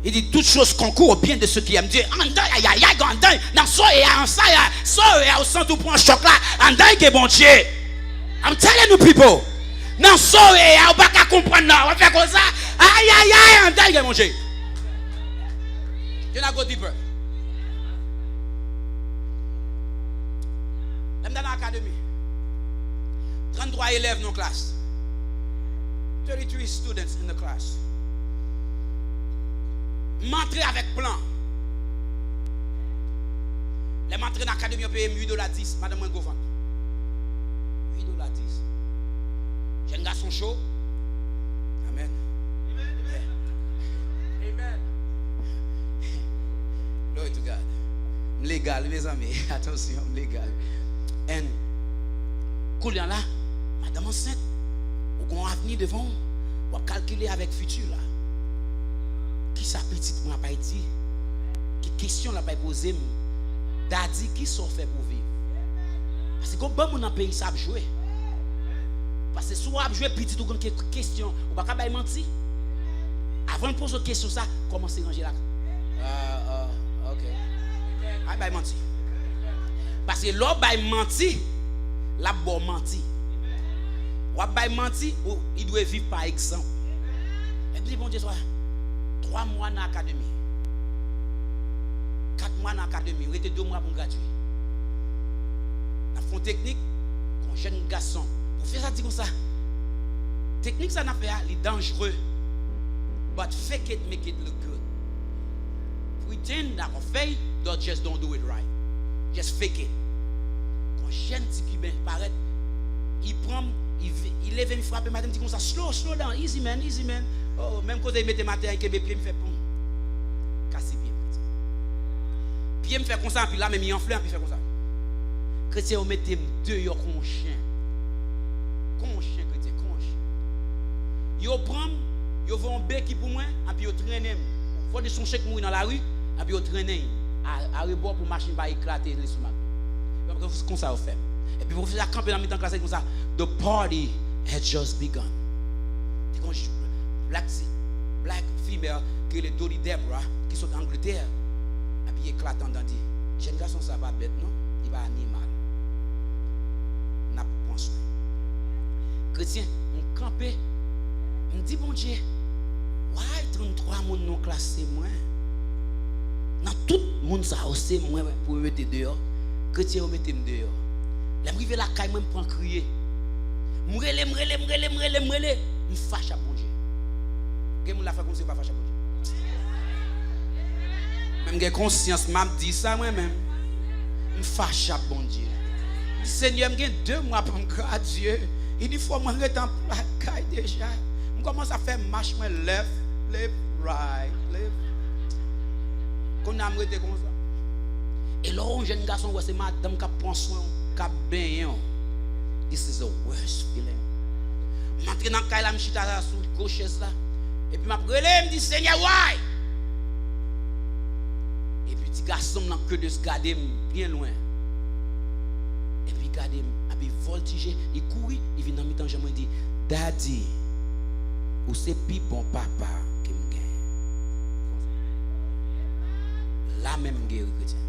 [SPEAKER 3] Il dit toutes choses concourent au bien de ceux qui aiment Dieu. En dedans, en dedans, dans ça et en ça, et au centre pour un choc là, en dedans que bon Dieu. I'm telling you people. Non, ça et on va pas comprendre, on va faire comme ça. En dedans que bon Dieu. You not go deeper. Même dans l'académie. 33 élèves dans la classe. 33 students in the class. M'entrer avec plan. Les m'entrer dans l'académie, on paye $8.10, madame Govan. $8.10. Jeune garçon chaud. Amen. Amen. Glory to God. Légal, mes amis. Attention, légal. Et, coulant là, madame enceinte, vous avez un avenir devant, vous avez calculé avec le futur là. Qui sa petite moi pas dit? Qui question la pas poser? Daddy qui sont fait pour vivre? Parce que comme bon mon pays ça jouer. Parce que soit jouer petit ou quelque question, ou pas capable mentir. Avant de poser une question ça, commencez à ranger là. OK. Ah bah mentir. Parce que l'homme va mentir, la bonne mentir. Ou va mentir, il doit vivre par exemple. Et puis bon Dieu soit 3 mois dans l'académie. 4 mois dans l'académie. Il était 2 mois pour graduer. Dans le fond technique, quand jeune garçon, pour faire ça, dit comme ça. Technique, ça n'a fait, il est dangereux. But fake it, make it look good. Pretend that faith, but just don't do it right. Just fake it. Quand jeune type ben paraît, il prend, il lève une frappe, madame dit comme ça, slow down, easy man. Oh, même quand il mettait matin avec les pieds, il me fait pom. Casser pied. Pied me fait comme ça, puis là, même il enfle, puis il fait comme ça. Chrétien, on mettait 2 yo comme chien. Comme chien, chrétien, comme chien. Yo prend, yo vont un bec qui pour moi, et puis yo traîne. Faut de son chèque mourir dans la rue, et puis yo traîne à rebord pour machine pas éclater les sous-marins. C'est comme ça on fait. Et puis vous faites camper dans le temps classe comme ça. The party has just begun. black female qui est le Dolly Deborah qui sont en Angleterre. Et puis éclatant dans dit, jeune garçon ça va bête non, il va animal. N'a pas soin. Chrétien, on campé, on dit bon Dieu, why 33 moun non classé moi. Dans tout le monde ça c'est moi pour mettre dehors. Chrétien on mettez dehors. La rive la caille même prend crier. M'rele me fâche à bon Dieu. Quel moun la fait comme ça pas fâche à bon Dieu. Même j'ai conscience m'a dit ça moi même. Me fâche à bon Dieu. Seigneur me gagne 2 mois pour me Dieu. Il dit faut moi rester en caille déjà. Je commence à faire marche moi left, right, left. Qu'on a m'rete comme ça. Et là un jeune garçon c'est madame qui prend soin, qui bien. This is the worst feeling. Je suis dans la caille, je suis sous la chaise là. Et puis je me dis, Seigneur, why? Et puis petit garçon n'a que de se garder bien loin. Et puis garder, et puis voltiger, il court, il vient dans mi-temps, je me dis, Daddy, ou c'est plus bon papa qui me gagne. Là même guéri chrétien.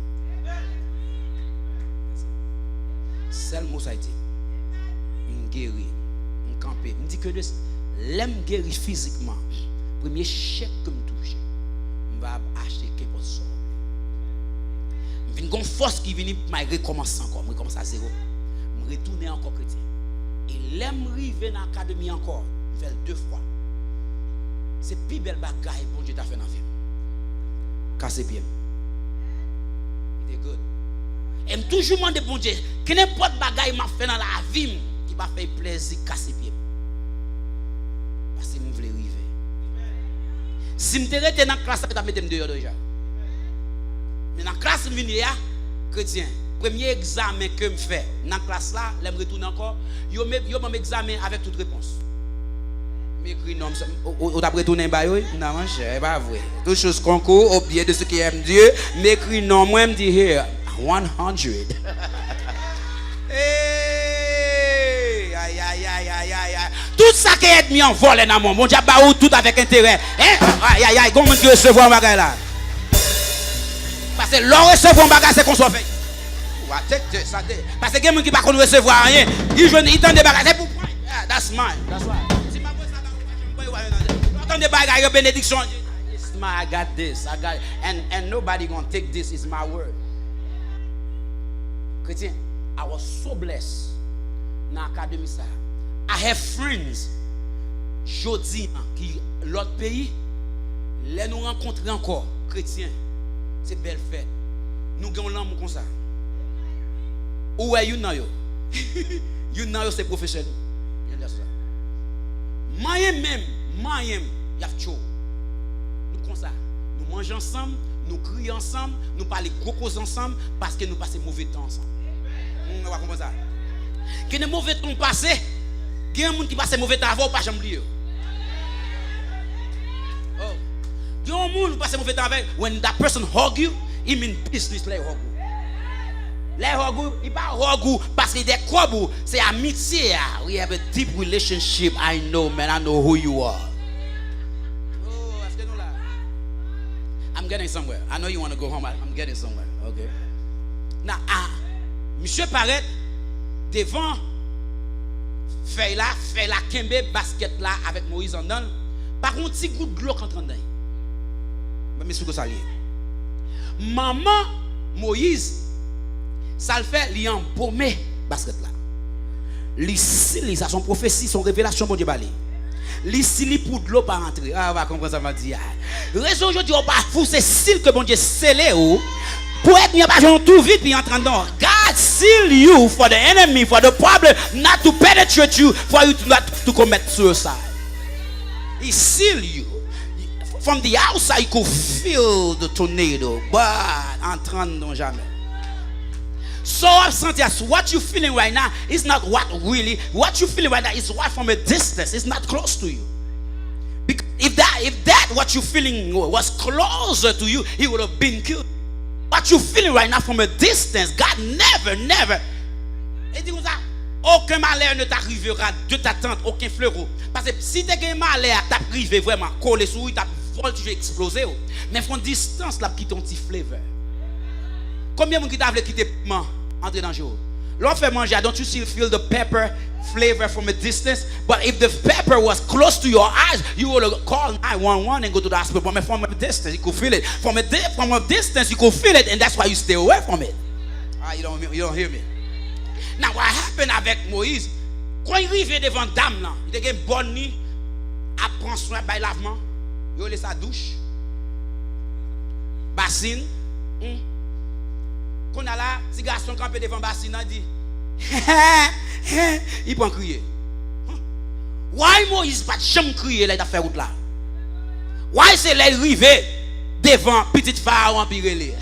[SPEAKER 3] Seul mot ça a été. Guéri, on campé. Me dit que l'aime guéri physiquement. Premier chèque que me touche, je vais acheter quelque chose. Je viens une force qui vient pour recommencer encore. Je recommence à zéro. Je retourne encore chrétien. Et l'aime arriver dans l'académie encore. Je fais 2 fois. C'est plus belle bagaille bon Dieu t'a fait dans la vie. Casser pied. Il est good. Et me toujours demander bon Dieu, que n'importe bagaille m'a fait dans la vie. Qui va faire plaisir casser pied. Parce que je voulais arriver. Si je suis dans la classe, je vais mettre dehors déjà. Mais dans la classe, je viens chrétien. Premier examen que je fais dans la classe là, je retourne encore. Je vais examen avec toute réponse. M'écrit non, on t'a retourné bah oui, non mon cher, pas vrai. Toutes choses concours au pied de ceux qui aiment Dieu, m'écrit non, moi me dit here 100. Tout ça qui est mis en vol dans mon Dieu ba tout avec intérêt. Aïe comment tu recevoir un bagage là. Parce que l'on recevoir un bagage c'est qu'on soit fait. Parce que quelqu'un qui pas qu'on recevoir rien, il tend des bagages pour prendre. That's mine. That's why. Si ma voix ça tend des bagages bénédiction. I got this. I got and nobody going to take this is my word. Chrétien, I was so blessed. Dans l'académie ça. I have friends jodi qui l'autre pays les nous rencontrer encore chrétiens c'est belle fête nous gagnons l'amour comme ça où est you now yo you now c'est professionnel moi y a chaud nous comme ça nous mangeons ensemble nous crions ensemble nous parlons gros causes ensemble parce que nous passons mauvais temps ensemble on va comment ça que les mauvais temps passé. Il y a des gens qui passent mauvais temps avant ou pas jamais oublier. Oh. Il y a des gens qui passent mauvais temps avec. When that person hug you, it means business like hug you. Like hug you, il pas hug you parce qu'il est quoi vous, c'est amitié. We have a deep relationship. I know, man. I know who you are. Oh, est-ce que nous là? I'm getting somewhere. I know you want to go home. I'm getting somewhere. Okay. Now, Monsieur paraît devant fait la kembe basket là avec Moïse en dedans. Par contre, petit goût de l'eau entre dedans. Mais c'est que ça lié. Maman Moïse, ça le fait, il embaumé basket là. L'ici, ça son prophétie, son révélation bon Dieu balé. L'ici pour de l'eau pas rentrer. Ah, on va comprendre ça m'a dit. Raison aujourd'hui on pas fou c'est style que bon Dieu scellé ou pour être n'y a pas tout vite puis entrer dedans. God seal you for the enemy, for the problem not to penetrate you, for you not to commit suicide. He seal you. From the outside you could feel the tornado, but entrant dedans jamais. So what you feeling right now is not what you feeling right now is what from a distance. It's not close to you. Because if that what you feeling was closer to you, he would have been killed. What you feeling right now from a distance, God never. Et dit comme ça, aucun malheur ne t'arrivera de ta tente, aucun fleureau. Parce que si tu as un malheur, tu as privé vraiment, collé sur lui, tu as volé, tu vas exploser. Mais il faut une distance là qui ton petit flavor. Combien de gens qui t'a voulu quitter entrer dans le jour? L'on fait manger, don't you still feel the pepper flavor from a distance? But if the pepper was close to your eyes, you would call 911 and go to the hospital. But from a distance, you could feel it. From a distance, you could feel it, and that's why you stay away from it. You don't hear me. Now, what happened avec Moïse? Quand il arrive devant dame là, il était une bonne nuit, à prendre soin de lavement, il a laissé sa douche, bassine. Quand on a là, si garçon campé devant bassine, il dit, il prend crier. Why Moïse pas de chambre crier là, il a fait route là? Why c'est là arrivé devant petite pharaon pirelé?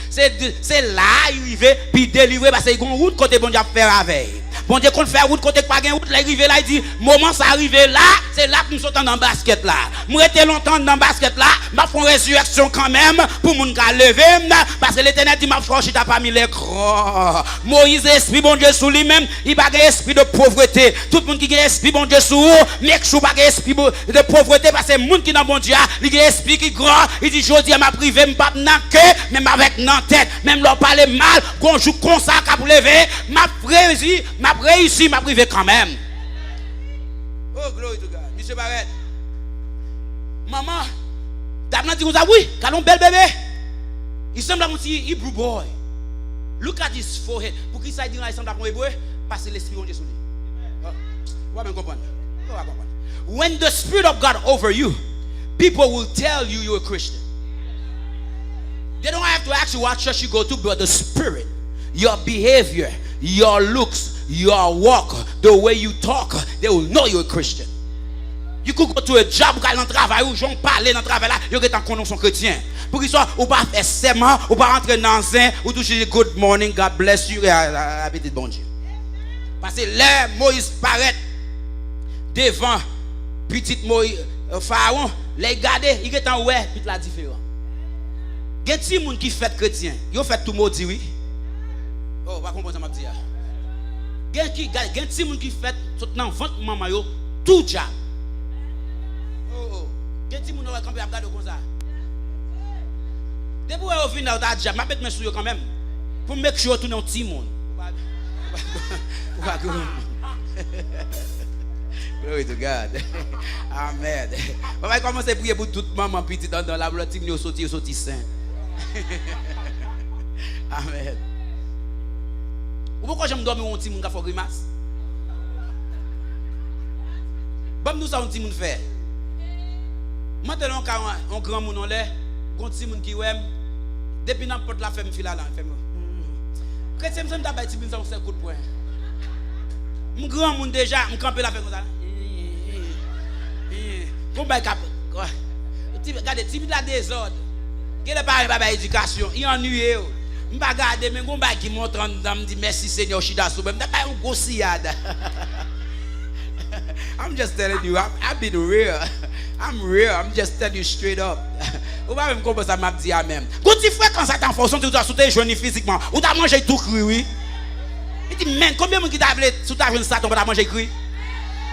[SPEAKER 3] C'est là arrivé puis délivré parce qu'il y a une route côté bon Dieu faire avec. Bon Dieu qu'on fait route côté pas gain route là arrivé là il dit moment ça arrivé là c'est là que nous sommes dans basket là. Moi été longtemps dans basket là, m'a fait une résurrection quand même pour moun ka lever parce que l'Éternel dit m'a franchi t'a pas mis les grands. Moïse esprit bon Dieu sous lui-même, il pas esprit de pauvreté. Tout le monde qui a esprit bon Dieu sous mec chou pas esprit de pauvreté parce que moun qui dans bon Dieu, il a esprit qui grand, il dit jodi m'a privé m'pas nan que même avec nan tête, même leur parler mal, qu'on joue comme ça qu'a pour lever, m'a réussi, m'a privé quand même. Oh, glory to God. Monsieur Barrett. Maman, t'as dit oui, calon bel bébé. Il semble un petit Hebrew boy. Look at his forehead. Pour qui ça dit il semble un hébreu? Parce que l'esprit de Dieu sur lui. Vous allez comprendre. When the Spirit of God over you, people will tell you you're a Christian. They don't have to ask you what church you go to, but the Spirit, your behavior, your looks, your walk, the way you talk, they will know you're a Christian. You could go to a job, ou aller dans le travail, ou j'en parler dans le travail là, you get en connaissance chrétien. Pour qu'ils soient, ou pas faire serment, ou pas rentrer dans un, ou toucher good morning, God bless you, et habiter bon Dieu. Parce que là, Moïse paraît devant petite Moïse, Pharaon, les garder, il est en ouais, puis la différence. Il y a des gens qui fait chrétien, ils fait tout maudit, oui. Oh, pas comprendre ça m'a dit. Il y a des gens qui fait tout dans ventre maman yo tout job. Oh, il y a des gens qui ont regarder comme ça. Depuis que vous venez dans ta job, je vais mettre mes quand même pour make sure tout est un petit monde. Glory to God. Amen. On va commencer à prier pour toute maman petite dans la blotte nous sortir saint. Amen. Pourquoi j'aime dormir un petit monde qui fait grimace? Bon nous ça un petit monde fait. Maintenant on grand monde on l'air, un petit monde qui ouais depuis n'importe la femme fila là, fait chrétien me d'abord petit monde ça un coup de poing. Mon grand monde déjà, me camper la fait comme ça. Bon bail cap. Regardez, type la désordre. Quel est pas éducation, il ennuyé. Je ne regarde mais on bail qui montre en me dit merci Seigneur, je suis dans ce même pas un gossiade. I'm just telling you, I've been real. I'm real. I'm just telling you straight up. Ou pas même comprendre ça m'a dit à même. Quand tu fais quand ça t'en fonction tu dois sauter jeune physiquement. Ou t'as mangé tout cru oui. Il dit mais combien de gens qui t'a appelé sous ta jeune ça tu pas manger cru.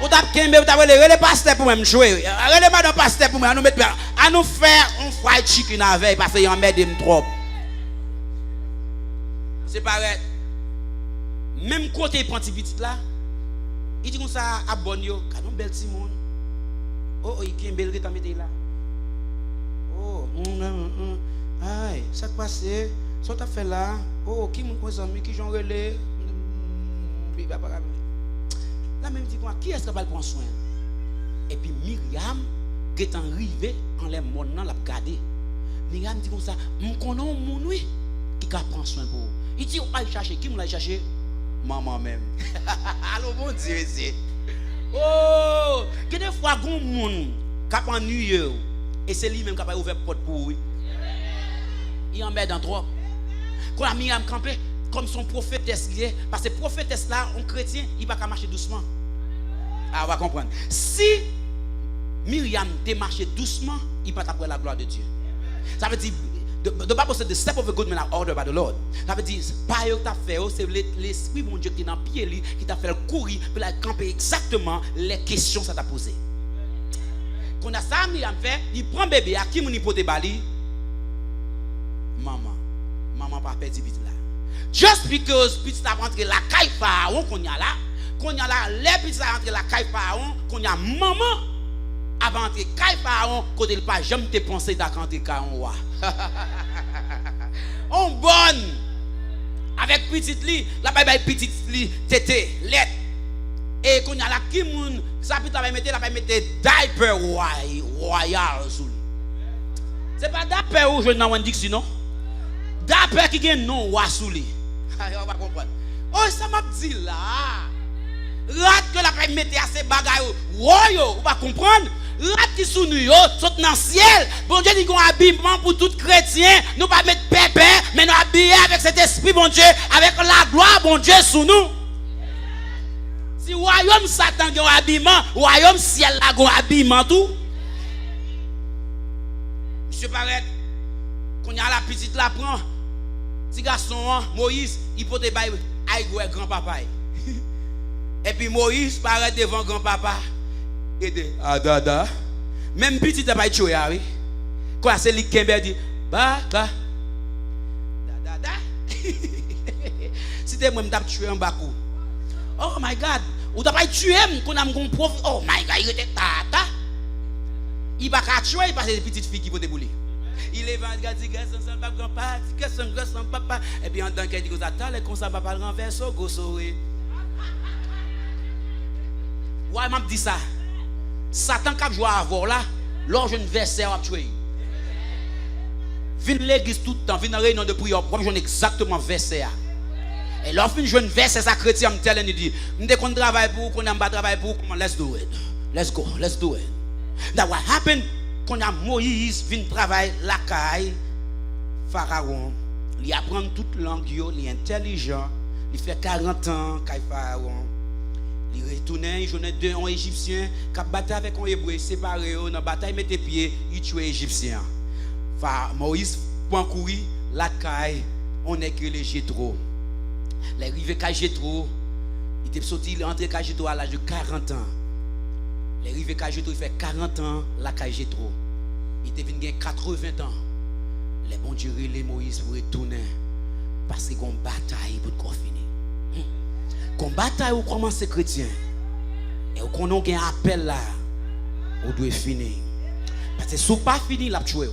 [SPEAKER 3] Ou t'as kembe ou t'as relé pasteur pour même jouer. Relé madame pasteur pour moi nous mettre à nous faire un fried chicken avec parce qu'il en met dem trop. C'est pareil. Même côté petit petit là, il dit comme ça à bon yo, canon bel petit monde. Oh il kembe le t'a mettre là. Oh aïe, ça passe. Ça t'a fait là. Oh qui mon amis qui j'en relé. Là même dit quoi, qui est-ce qui va le prendre soin? Et puis Myriam qui est arrivée en les monant l'a garder. Myriam dit comme ça, mon connais mon oui qui va prendre soin pour. Il dit on va chercher qui m'a chercher? Maman même. Allô mon Dieu c'est. Oh, que des fois gon monde qui ennuyé et c'est lui même qui a ouvert porte pour lui. Il en met dans trop. Quand la Myriam campé comme son prophétesse lié, parce que prophétesse là, un chrétien, il va pas marcher doucement. Ah, on va comprendre. Si Myriam te marché doucement, il va t'apprendre la gloire de Dieu. Ça veut dire, The Bible said the step of a good man are ordered by the Lord. Ça veut dire, pas eux qui t'a fait, c'est l'esprit mon Dieu qui est dans le pied, qui t'a fait courir, pour la camper exactement les questions que ça t'a posé. Quand a ça, il a fait, il prend bébé, à qui mon hypothèse bali? Maman pas perdu vite là. Just because petit a rentré la caille pharaon qu'on y a là, les petits a rentré la caille pharaon, qu'on y a maman avant d'entrer caille pharaon, côté le pas jamais te penser d'entrer pharaon. On bonne avec petite li, la bye petite li, tété, lettre. Et qu'on y a là qui moun, ça peut la mettre diaper royal sous lui. C'est pas diaper ou je n'en dis non. Diaper qui gagne non roi sous lui. On va comprendre. Oh ça m'a dit là. Rat que la paix mettre à ces bagailles royaux, on va comprendre. Rat qui sous nous yo, saute dans le ciel. Bon Dieu dit qu'on habillement pour tout chrétien, nous pas mettre pépin, mais nous habiller avec cet esprit bon Dieu, avec la gloire bon Dieu sous nous. Si royaume Satan a un habillement, royaume ciel a un habillement tout. Monsieur paraît qu'on y a la petite la prend. Petit garçon Moïse, il peut te bailler avec grand-papa. Et puis Moïse paraît devant grand-papa. Et dit dada. Même petit n'a pas tué oui. Quand c'est lui qui dit ba. Da. Si t'es moi m't'a tué en bakou. Oh my God, ou t'as pas tué qu'on a mon prof. Oh my God, il était tata. Il va pas tuer parce que c'est petite fille qui peut débouler. Il est venu dire que son papa, que son papa. Et puis en tant qu'il dit que ça t'allait comme ça papa le renverse au gosso. Ouais, m'a dit ça. Satan qui a joué à avoir là, lorsque je ne verset à tuer. Viens l'église tout le temps, viens dans la réunion de prière, comme je exactement verset. Et lorsque je ne verset ça chrétien, il dit, nous qu'on travaille pour, qu'on n'a pas travail pour, let's do it. Let's go, let's do it. That what happened quand a Moïse vient travailler la caille Pharaon, il apprend toute langue, il est intelligent, il fait 40 ans caille Pharaon. Il retourne, il journée deux en égyptien, qui a battu avec un hébreu séparé, dans la bataille mettait pied, il tue égyptien. Moïse prend courir la caille, on est que les Jétro. Les rives caille Jétro, il était sorti, il est entré caille Jétro à l'âge de 40 ans. Les rives caille Jétro, il fait 40 ans la caille Jétro. Il était venu 80 ans. Les bons dieux les Moïse pour retourner parce qu'il y a une bataille pour finir. Quand bataille ou commence chrétien et qu'on a un appel là, on doit finir. Parce que si on pas fini, la tuer.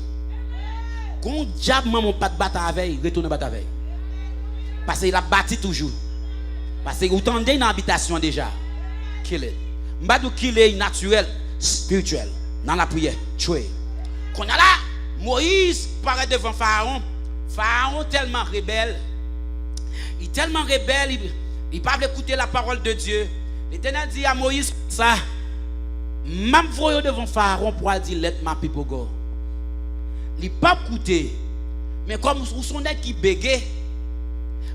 [SPEAKER 3] Quand diable maman pas de bataille avec, retourne battre avec. Parce qu'il a bâti toujours. Parce que vous tendez une habitation déjà. Kill it. Pas de killer naturel, spirituel. Dans la prière, tuer. Quand on a là, Moïse paraît devant Pharaon. Pharaon tellement rebelle. Il est tellement rebelle, il ne peut pas écouter la parole de Dieu. L'Éternel dit à Moïse ça. Même voyons devant Pharaon pour dire let my people go. Il ne peut pas écouter. Mais comme vous sont des qui bégayent,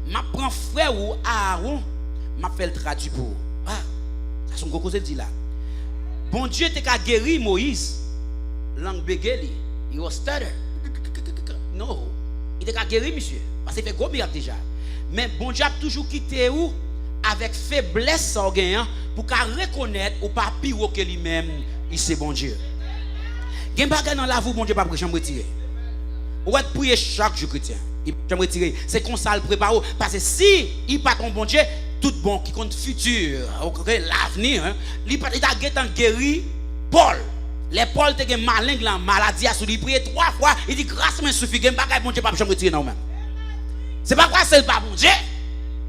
[SPEAKER 3] je prends frère ou Aaron, je fais le traduit pour. Ah, ça son gros dit là. Bon Dieu t'a guéri Moïse. Langue bégayée, il was stutter. Non, il t'a guéri monsieur. Parce qu'il fait gros miracle déjà. Mais bon Dieu a toujours quitté où avec faiblesse pour qu'à reconnaître ou pas pire que lui-même, il c'est bon Dieu. Gen bagay dans la vie bon Dieu pas prêcher retirer. Ou être prier chaque jour chrétien. Il peut retirer. C'est comme ça le prépare parce que si il pas ton bon Dieu, tout bon qui compte futur, l'avenir, il t'a guéri Paul. Les Paul te gen malin la maladie a sous lui prier 3 fois, il dit grâce mais suffit gen bagay bon Dieu pas retirer non même. C'est pas quoi c'est pas bon Dieu.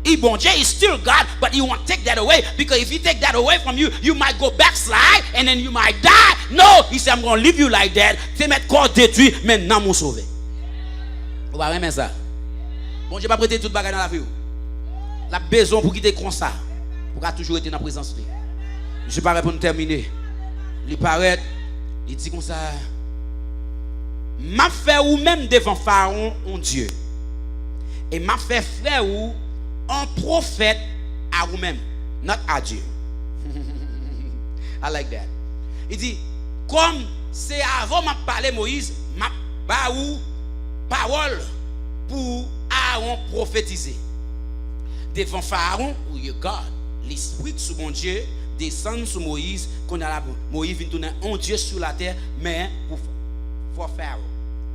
[SPEAKER 3] He bon Dieu is still God, but he won't take that away because if he take that away from you, you might go backslide and then you might die. No, he said I'm going to leave you like that. C'est mettre corps détruit, maintenant mon sauver. Vous va remettre ça. Bon Dieu pas prêter toute bagarre dans la vie. La besoin pour quitter comme ça, pour toujours être dans la présence de lui. Je paraît pour nous terminer. Il paraît, il dit comme ça. M'a fait ou même devant Pharaon, un Dieu. Et m'a fait frère ou un prophète à vous-même, not à Dieu. I like that. Il dit, comme c'est avant m'a parlé Moïse, m'a ba ou parole pour Aaron prophétiser. Devant Pharaon, où il y a God, l'esprit de mon Dieu descend sur Moïse, qu'on a là, Moïse vient tourner un Dieu sur la terre, mais for Pharaoh.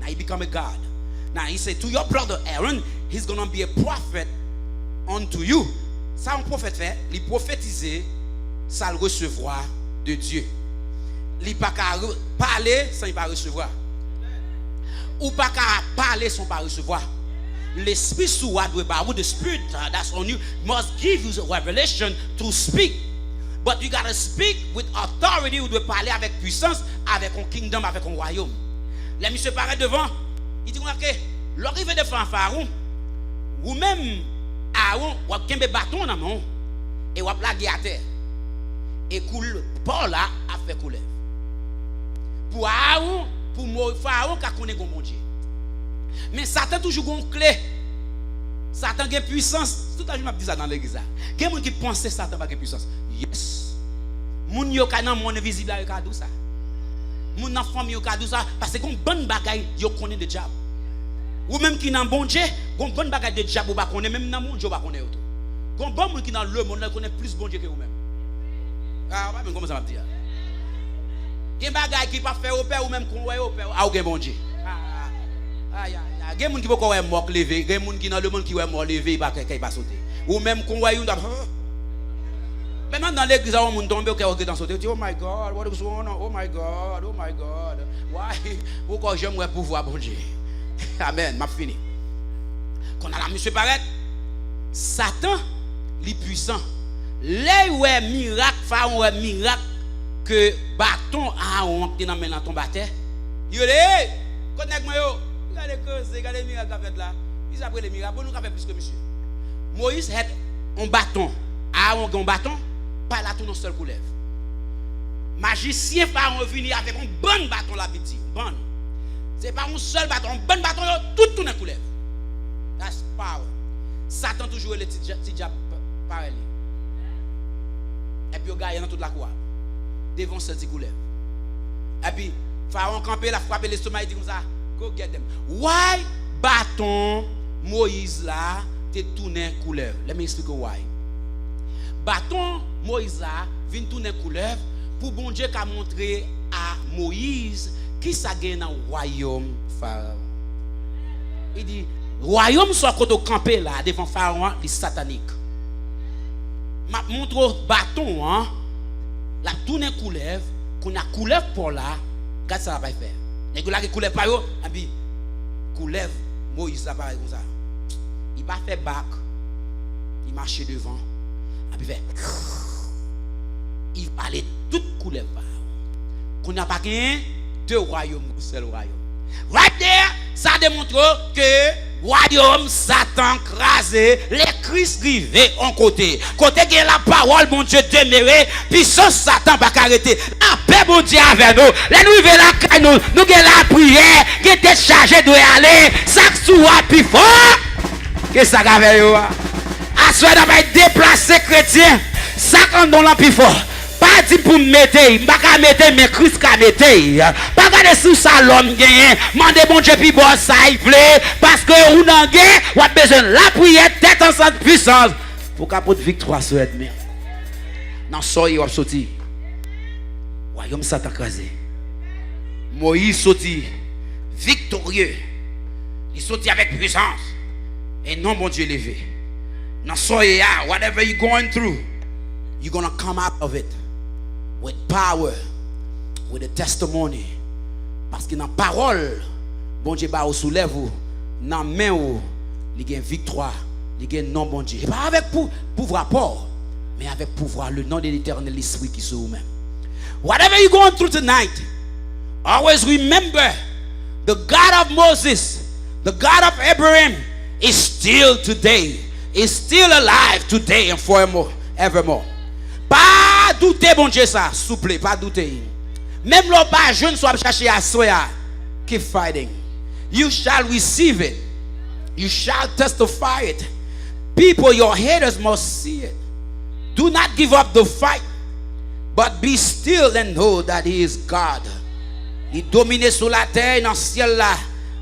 [SPEAKER 3] Now he become a God. Now he said to your brother Aaron, he's going to be a prophet unto you. Ça, un prophète fait, il prophétiser, ça le recevoir de Dieu. Il pas qu'à parler sans il pas recevoir. Ou pas qu'à parler sans pas recevoir. L'esprit sous doit be the spirit that's on you must give you the revelation to speak. But you gotta speak with authority. Vous devez parler avec puissance, avec un kingdom, avec un royaume. Les monsieur paraît devant. Il dit que l'arrivée de Pharaon, ou même Aaron, ou a un bâton dans main et ou a plagué à terre. Et coule Paul là a fait couler. Pour Aaron, pour Pharaon qui connaît bon Dieu. Mais Satan toujours une clé. Satan a une puissance. Tout à l'heure, je m'a dit ça dans l'église. Il y a des gens qui pensent que Satan a une puissance. Yes. Moun yo ka nan monde invisible yo ka dou ça. Moun nan famille yo ka dou ça parce que gon bonne bagaille yo connaît de diable. Ou même qui nan bon Dieu, gon bonne bagaille de diable ou pas connaît même nan monde yo pas connaît auto. Gon bon moun qui dans le monde connaît plus bon Dieu que vous même. Ah, pas même comment ça va dire. Gen bagaille qui pas faire au père ou même qu'on ouais au père, ah ou gen bon Dieu. Aïe aïe aïe. Gen moun qui pas ouais mort lever, gen moun qui dans le monde qui ouais mort lever, il pas sauter. Ou même qu'on ouais maintenant dans l'église, on monde tombe au dans sauter. Oh my God, what is going on? Oh my God, oh my God. Why? Pourquoi j'aimerais pouvoir bon Dieu? Amen, m'a fini. Quand on a la monsieur paraît, Satan, il est puissant. Les ouais miracle, Pharaon ouais miracle que bâton Aaron qui dans maintenant ton bâton. Yo les, connect moi yo. Regardez que regardez miracle qu'a fait là. Ils après les miracles, nous qu'a fait plus que monsieur. Moïse had un bâton. Aaron a un bâton. Pas là tout non seul coulève. Magicien Pharaon venu avec un bon bâton la Bible dit. Bon. C'est pas un seul bâton, un bon bâton tout tourne coulève. That's power. Satan toujours le petit diable pareil. Et puis au gars dans toute la cour. Devant ce petit coulève. Et puis Pharaon campé la frapper l'estomac il dit comme ça, go get them. Why bâton Moïse là te tourner coulève? Let me explain why. Bâton Moïse vient tourner couleur pour bon Dieu qu'a montré à Moïse qui ça gagne dans le royaume Pharaon. Il dit royaume soit côté campé là devant Pharaon les satanique. M'a montre bâton hein la tourner couleur qu'on a couleur pour là qu'est-ce ça va faire. Et que là qui couleur pas yo et puis couleur Moïse là pareil comme ça. Il pas fait bac. Il marchait devant. Il parlait toute couleur. Qu'on n'a pas gagné deux royaumes, seul royaume. Right there, ça démontre que royaume Satan crasé, les Christ rivé en côté. Côté que la parole, mon Dieu, demeuré, puissance Satan pas arrêter. La paix, mon Dieu, avec nous. Les nous vivons la caille, nous avons la prière, qui était chargé de aller, ça soit plus fort. Qu'est-ce que ça va faire? À ce moment va déplacer chrétien, ça quand on l'a plus fort. Pas dit pour mettre, pas mettre mais Christ qu'a mettre. Pas regarder sous ça l'homme gagne, mandez bon Dieu puis bon ça il plaît parce que on en gagne, on a besoin la prière tête ensemble puissance pour capote victoire sur ennemi. Non soyez on sorti. Royaume Satan crasé. Moïse sorti victorieux. Il sorti avec puissance et non bon Dieu levé. Now, so yeah, whatever you're going through, you're going to come out of it with power, with a testimony. Parce que dans la parole, bon Dieu va vous soulève, dans la main, il y a une victoire, il y a un nom bon Dieu. Pas avec pouvoir rapport, mais avec pouvoir, le nom de l'éternel esprit qui est sur vous-même. Whatever you're going through tonight, always remember the God of Moses, the God of Abraham is still today. Is still alive today and forevermore. Pas douter, bon Dieu, ça, s'il vous plaît, pas douter. Même le pas jeune soit chercher à soya. Keep fighting. You shall receive it. You shall testify it. People, your haters must see it. Do not give up the fight, but be still and know that He is God. Il domine sur la terre, dans le ciel là.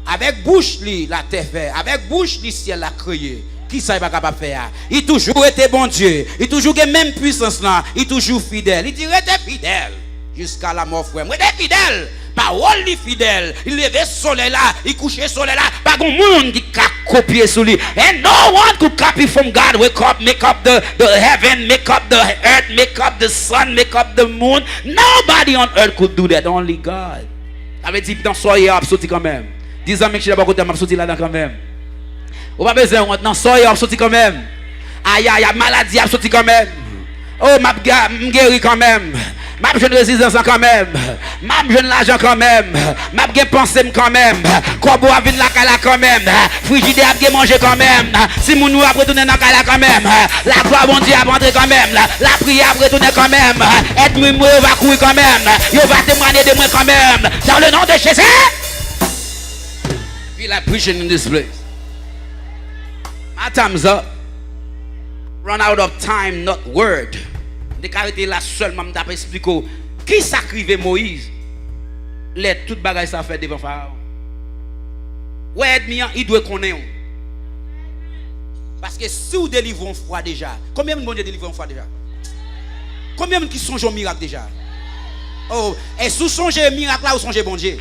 [SPEAKER 3] Avec bouche, la terre fait. Avec bouche, le ciel a créé. Qui ça pas capable de faire? Il toujours été bon Dieu. Il toujours a même puissance là. Il toujours fidèle. Il dit restez fidèle jusqu'à la mort frère. Restez fidèle. Parole li fidèle. Il levait soleil là, il couchait soleil là. Pas grand monde qui a copié sur lui. And no one could copy from God. Wake up, make up the heaven, make up the earth, make up the sun, make up the moon. Nobody on earth could do that. Only God. Ça veut dire dans soyez absorti quand même. 10 ans que je suis d'abord côté m'a sorti là quand même. On pas besoin maintenant soyez absorti quand même. Aïe aïe maladie absorti quand même. Oh m'a guéri quand même. M'a jeune résistance quand même. M'a jeune l'argent quand même. M'a bien pensé quand même. Corbeau a vinn la cala quand même. Frigidaire a bien mangé quand même. Si mon nous a retourné dans cala quand même. La gloire bon Dieu a rentré quand même. La prière a retourné quand même. Aide-moi va courir quand même. Yo va témoigner de moi quand même. Dans le nom de Jésus. Feel like preaching in this place. My time's up. Run out of time, not word. De caractère là seulement m't'a expliqué qui sacrifiait Moïse. Les toutes bagages ça fait devant Pharaon. Ouais, il doit connaître. Parce que si vous délivrez une fois déjà, combien de monde délivre une fois déjà? Combien de monde qui songent au miracle déjà? Oh, et sous songez miracle là ou songez bon Dieu?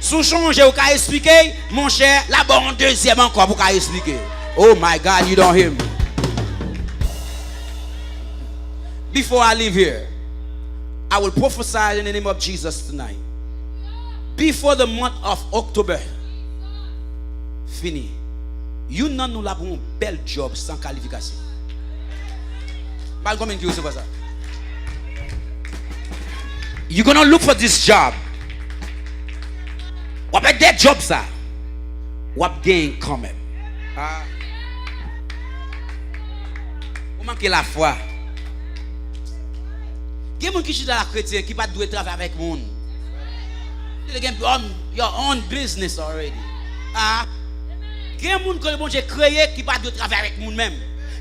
[SPEAKER 3] Sous songez ou qu'à expliquer, mon cher, là bon deuxième encore pour qu'à expliquer. Oh my God, you don't hear me. Before I leave here, I will prophesy in the name of Jesus tonight. Before the month of October fini, you non nous l'avons un bel job sans qualification. Pas combien qui recevoir ça? You're gonna look for this job. Ou avec des jobs ça, ou avec gain quand même. Ah. Ou manquer la foi. Il y a des gens qui sont dans la chrétienne qui ne peuvent pas travailler avec les gens. Your own business already. Ah. Il y a des gens que bon Dieu créé qui ne peuvent pas travailler avec les gens même.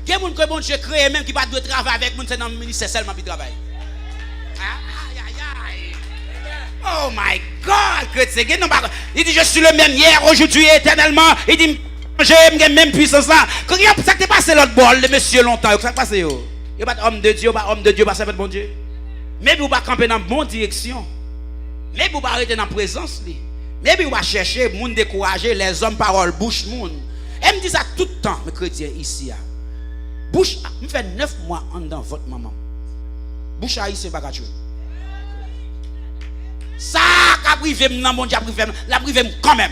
[SPEAKER 3] Il y a des gens que bon Dieu créé même qui ne peuvent pas travailler avec les gens. C'est dans le ministère seulement qui travaille. Oh my God, chrétien. Il dit je suis le même hier, aujourd'hui, éternellement. Il dit j'ai même puissance là. Quand il y a ça qui passé l'autre bord, le monsieur longtemps, ça qui passé yo. Il pas homme de Dieu, pas homme de Dieu, pas servant de bon Dieu. Mais vous pas camper dans la bonne direction. Mais vous pas arrêter dans la présence li. Mais vous pas chercher monde décourager les hommes parole bouche monde. Elle me dit ça tout le temps mes chrétiens ici a. Bouche me fait 9 mois en dans votre maman. Bouche haïtien pas gâteau. Ça qu'a privé dans mon Dieu privé la privé quand même.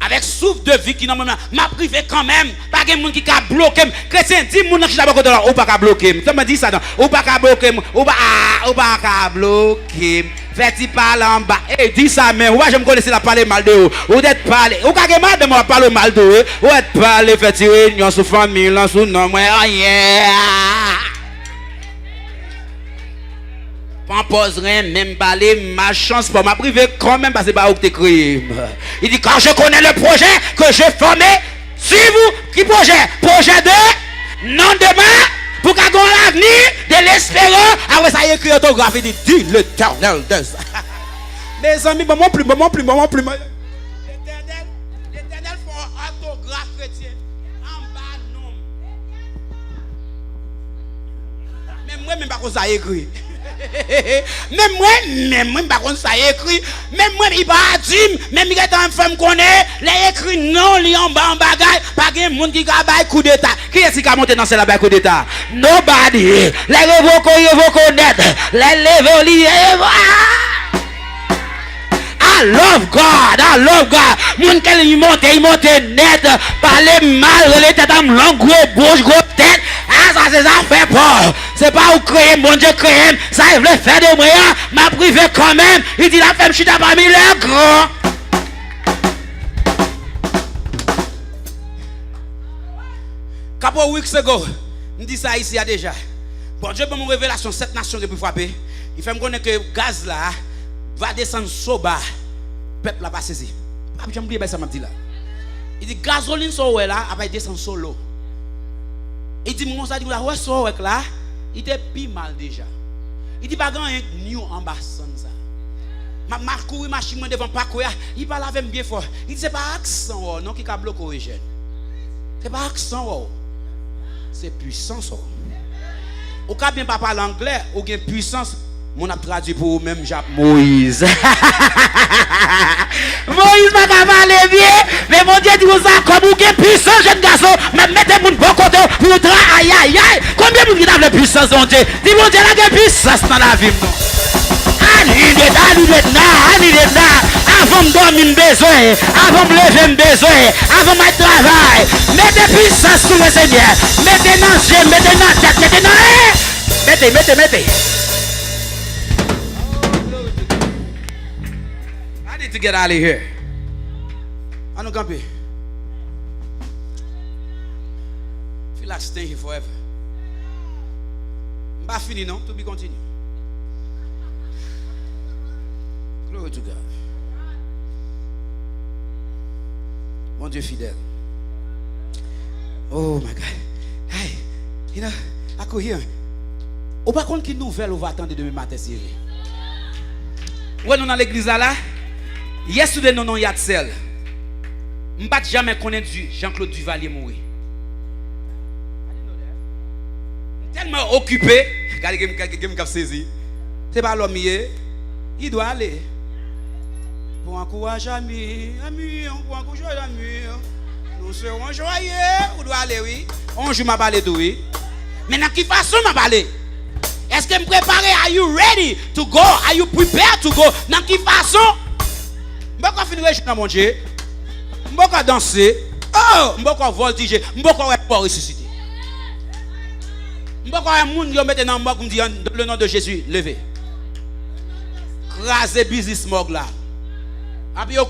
[SPEAKER 3] Avec souffle de vie qui non m'a privé quand même pas de monde qui a bloqué chrétien dit monde qui d'abord là ou pas bloquer ça me dit ça ou pas bloquer ou pas bloquer fait-il parler en bas et dit ça mais moi je me connais la parler mal de ou d'être parler ou ka mal de moi parler mal de ou être parler fait réunion sous famille là sous non moi rien pas pose rien même parler ma chance pour m'a privé quand même parce que pas où tu créé. Il dit quand je connais le projet que j'ai formé sur vous qui projet de non demain pour qu'à l'avenir de l'espérance après ça écrit autographe il dit l'Éternel de ça. Mes amis maman plus l'éternel font autographe chrétien en bas non même moi même pas comme ça écrit. Même moi, par contre, ça écrit. Même moi, il va dire, même il est en femme connaît, les écrits non, li en bas en bagaille, pas de monde qui a bail coup d'état. Qui est-ce qui a monté dans cette coup d'état? Nobody. Les révoco net, les lever I love God. Mon qu'elle il monte net, parler mal, les têtes en long, gros bouche, gros tête. Ah, ça c'est ça fait peur. C'est pas où créer, mon Dieu créer. Ça il veut faire des moyens, m'a privé quand même. Il dit la femme chita parmi les grands. Couple weeks ago, me dit ça ici déjà. Bon Dieu, pour mon révélation, cette nation qui peut frapper. Il fait me connaître que gaz là va descendre so bas. Peuple là va saisir. J'ai oublié ça m'a dit là. Il dit gasoline so là, va descendre solo. Il dit mon ça dit là ouais so là, il était plus mal déjà. Il dit pas grand new en bas ça. Ma courir machine devant pas quoi, il parle avec bien fort. Il dit c'est pas accent non qui a bloqué jeune. C'est pas accent c'est puissance. Ou ka bien pas parler anglais, ou gen puissance, mon a traduit pour même Jacques Moïse. Moïse m'a parler bien, mais mon Dieu dit vous ça comme ou gen puissance jeune garçon, mais mettez mon bon côté pour aïe aïe aïe. Combien vous qui avez la puissance mon Dieu? Dis mon Dieu la gen puissance dans la vie non. Avant de dormir besoin, avant de lever besoin, avant de travail, mettez puissance sur le Seigneur, mettez dans le jeu, mettez dans la tête, mettez dans le mettez. I need to get out of here. I don't camper. Feel like staying here forever. I'm not fini non, to be continued. Glory to God. Mon Dieu fidèle. Oh my God. Hey, you know, I could hear. Ou par contre, quelle nouvelle on va attendre demain matin, Sylvie? Ouais, nous dans l'église là. Yesterday, nous non Yatsel. Je ne vais jamais connaître Jean-Claude Duvalier mourir. Tellement occupé. Regardez, quelqu'un saisi. C'est pas l'homme, il doit aller. Pour encourager ami, pour encourager ami. Nous serons joyeux. Où doit aller, oui. On joue ma balle de oui. Mais dans quelle façon ma balle? Est-ce que me préparer? Are you ready to go? Are you prepared to go? Dans quelle façon? Je vais finir dans mon Dieu. Je vais danser. Oh, je vais voltiger. Je vais ressusciter. Je vais un monde qui met dans le nom de Jésus. Levez. Craser business smog là. Et puis, yo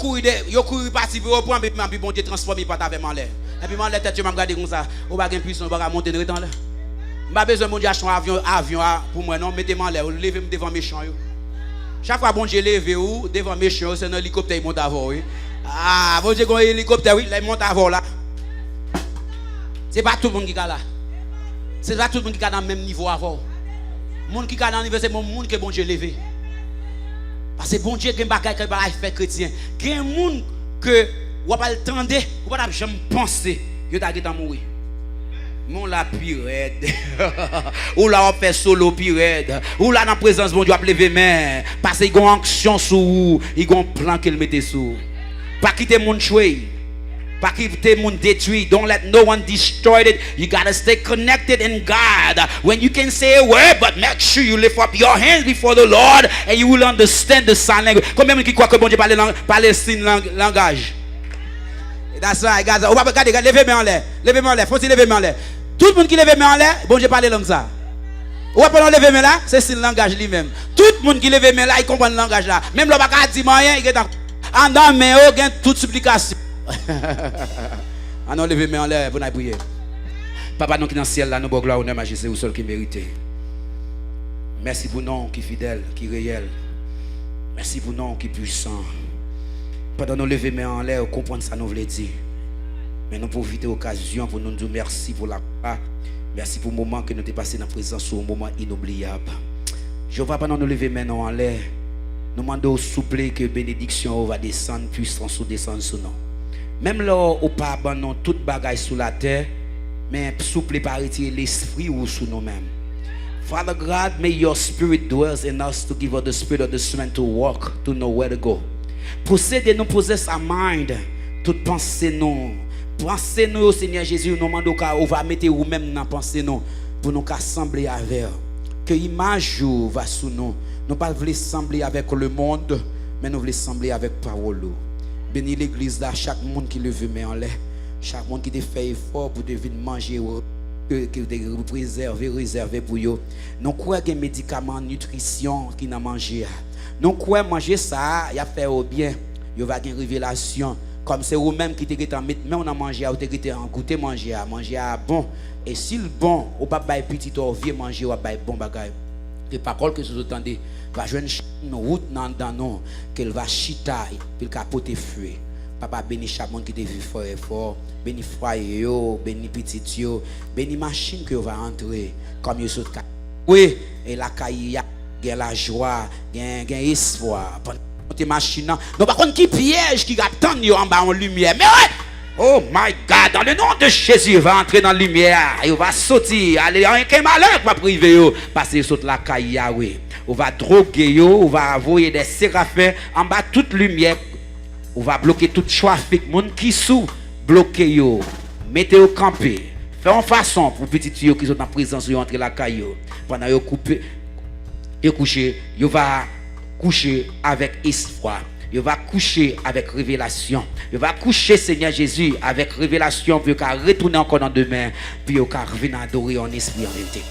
[SPEAKER 3] couru partir pour prendre, et puis, bon Dieu transformer pas avec mon l'air. Et puis, mon l'air, tête, tu m'as regardé comme ça. Ou pas de puissance, ou pas monter dans là. Je n'ai pas besoin de mon acheter un avion pour moi, non, mettez-moi l'air, levez-moi devant mes champs. Chaque fois, bon Dieu, levez ou devant mes champs, c'est un hélicoptère qui monte avant. Ah, bon Dieu, un hélicoptère, oui, il monte avant là. C'est pas tout le monde qui est là. C'est pas tout le monde qui est dans le même niveau avant. Le monde qui est dans le niveau, c'est le monde que bon Dieu levé. Parce que bon Dieu, il y a des bagages qui ne fait chrétien. Il y a des gens que vous ne pouvez pas attendre, vous ne pouvez pas jamais penser que vous allez mourir. Mon la pirate. Ou là on fait solo pirate. Ou là dans la présence bon Dieu a lever main. Parce qu'il y a une action sur vous, il y a un plan qu'il mette sur. Pas quitter mon choué. Pas quitter mon détruit. Don't let no one destroy it. You gotta stay connected in God. When you can say a word, but make sure you lift up your hands before the Lord and you will understand the sign language. Combien de gens qui croient que bon Dieu parle signe langage? That's right, guys. On va regarder, levez-moi en l'air. Levez-moi en l'air. Faut-il lever-moi en l'air? Tout le monde qui lève main en l'air, bon Dieu parle langue ça. Ou après on lève main là, c'est le langage lui-même. Tout le monde qui lève main là, il comprend le langage là. Même le pas dire moyen, il est en dans main, il gagne toute supplication. On lève main en l'air, vous n'avez prié. Papa nous qui dans le ciel là, nous gloire honneur majesté au seul qui mérite. Merci pour nous qui fidèle, qui réel. Merci pour nous qui puissant. Pendant nous lever main en l'air, comprendre ça nous voulait dire. Mais nous profiter de l'occasion pour nous dire merci pour la part. Merci pour le moment que nous avons passé dans la présence, un moment inoubliable. Je vais pendant nous lever maintenant en l'air. Nous demandons souple que bénédiction va descendre, puissance ou descendre sur nous. Même là, au pas abandonner toute bagaille sous la terre, mais souple pas retirer l'esprit ou sous nous-mêmes. Father God, may your spirit dwells in us to give us the spirit of the strength to walk, to know where to go. Possédez-nous, possess our mind, toute pensée nous. Pensez-nous au Seigneur Jésus, nous demandons qu'on va mettre vous-même dans pensée nous pour nous assembler avec. Que l'image va sous nous. Nous ne pas voulons assembler avec le monde, mais nous voulons assembler avec parole. Bénis l'église là, chaque monde qui le veut met en l'air, chaque monde qui te fait effort pour devenir manger, que te réserver pour eux. Nous croyons que les médicaments, nutrition qui n'a mangé. Nous croyons manger ça, il a fait au bien, il va avoir une révélation. Comme c'est vous-même qui t'es en mettre, mais on a mangé, on t'es en goûter manger à bon. Et si le bon, on pas bailler petit ou vieux manger ou bailler bon bagaille. Et par contre que vous entendez, va jouer une route dans nous, qu'elle va chita, puis capoter feu. Papa béni chaque monde qui te vit fort et fort, béni foyer yo, béni petit yo, béni machine que va entrer comme yo saute. Oui, et la caille, il y a la joie, il y a espoir. monter machine. Non, par contre, qui piège, qui attend en bas en lumière. Mais ouais! Oh my God, dans le nom de Jésus, il va entrer dans la lumière, il va sortir, allez, un malheur va priver, parce qu'il saute la caille Yahweh. On va droguer, on va envoyer des séraphins en bas toute lumière, on va bloquer tout trafic, monde qui sous, bloquer yo, mettez au campé, faites en façon pour petit yo qui sont en présence, yo entrer la caille, pendant yo couper, yo coucher, yo va coucher avec espoir. Il va coucher avec révélation. Il va coucher, Seigneur Jésus, avec révélation, puis il va retourner encore dans demain, puis il va revenir adorer en esprit en vérité.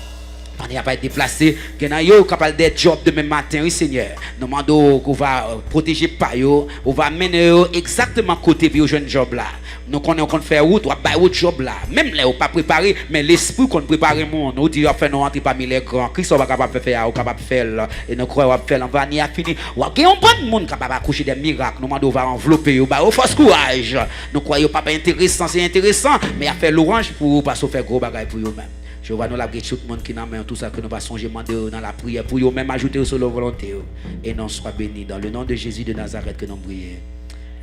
[SPEAKER 3] Il va être déplacé, il y a capable des jobs demain matin, oui Seigneur. Nous demandons qu'on va protéger pas yo, on va mener exactement côté puis au jeune job là. Nous connaissons qu'on fait route, on va faire autre job là. Même là on pas préparé, mais l'esprit qu'on prépare monde, on dit on fait nous rentrer parmi les grands. Christ va capable de faire, on capable de faire et nous croyons faire, on va ni à fini. On va un bon monde capable d'accoucher des miracles. Nous demandons on va envelopper yo, bah au force courage. Nous croyons pas intéressant, c'est intéressant, mais à faire l'orange pour pas se faire gros bagaille pour eux même. Je vois nous la tout le monde qui n'a main tout ça que nous va songer demander dans la prière pour eux même ajouter sur leur volonté et non soit béni dans le nom de Jésus de Nazareth que nous prions.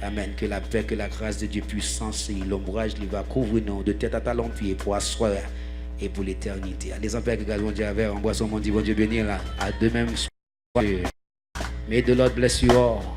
[SPEAKER 3] Amen. Que la paix, que la grâce de Dieu puissance et l'ombrage lui va couvrir nous de tête à talon pied pour asseoir et pour l'éternité. Les empêches que grâce mon Dieu avec en boisson mon Dieu béni là à de même. May the Lord bless you all.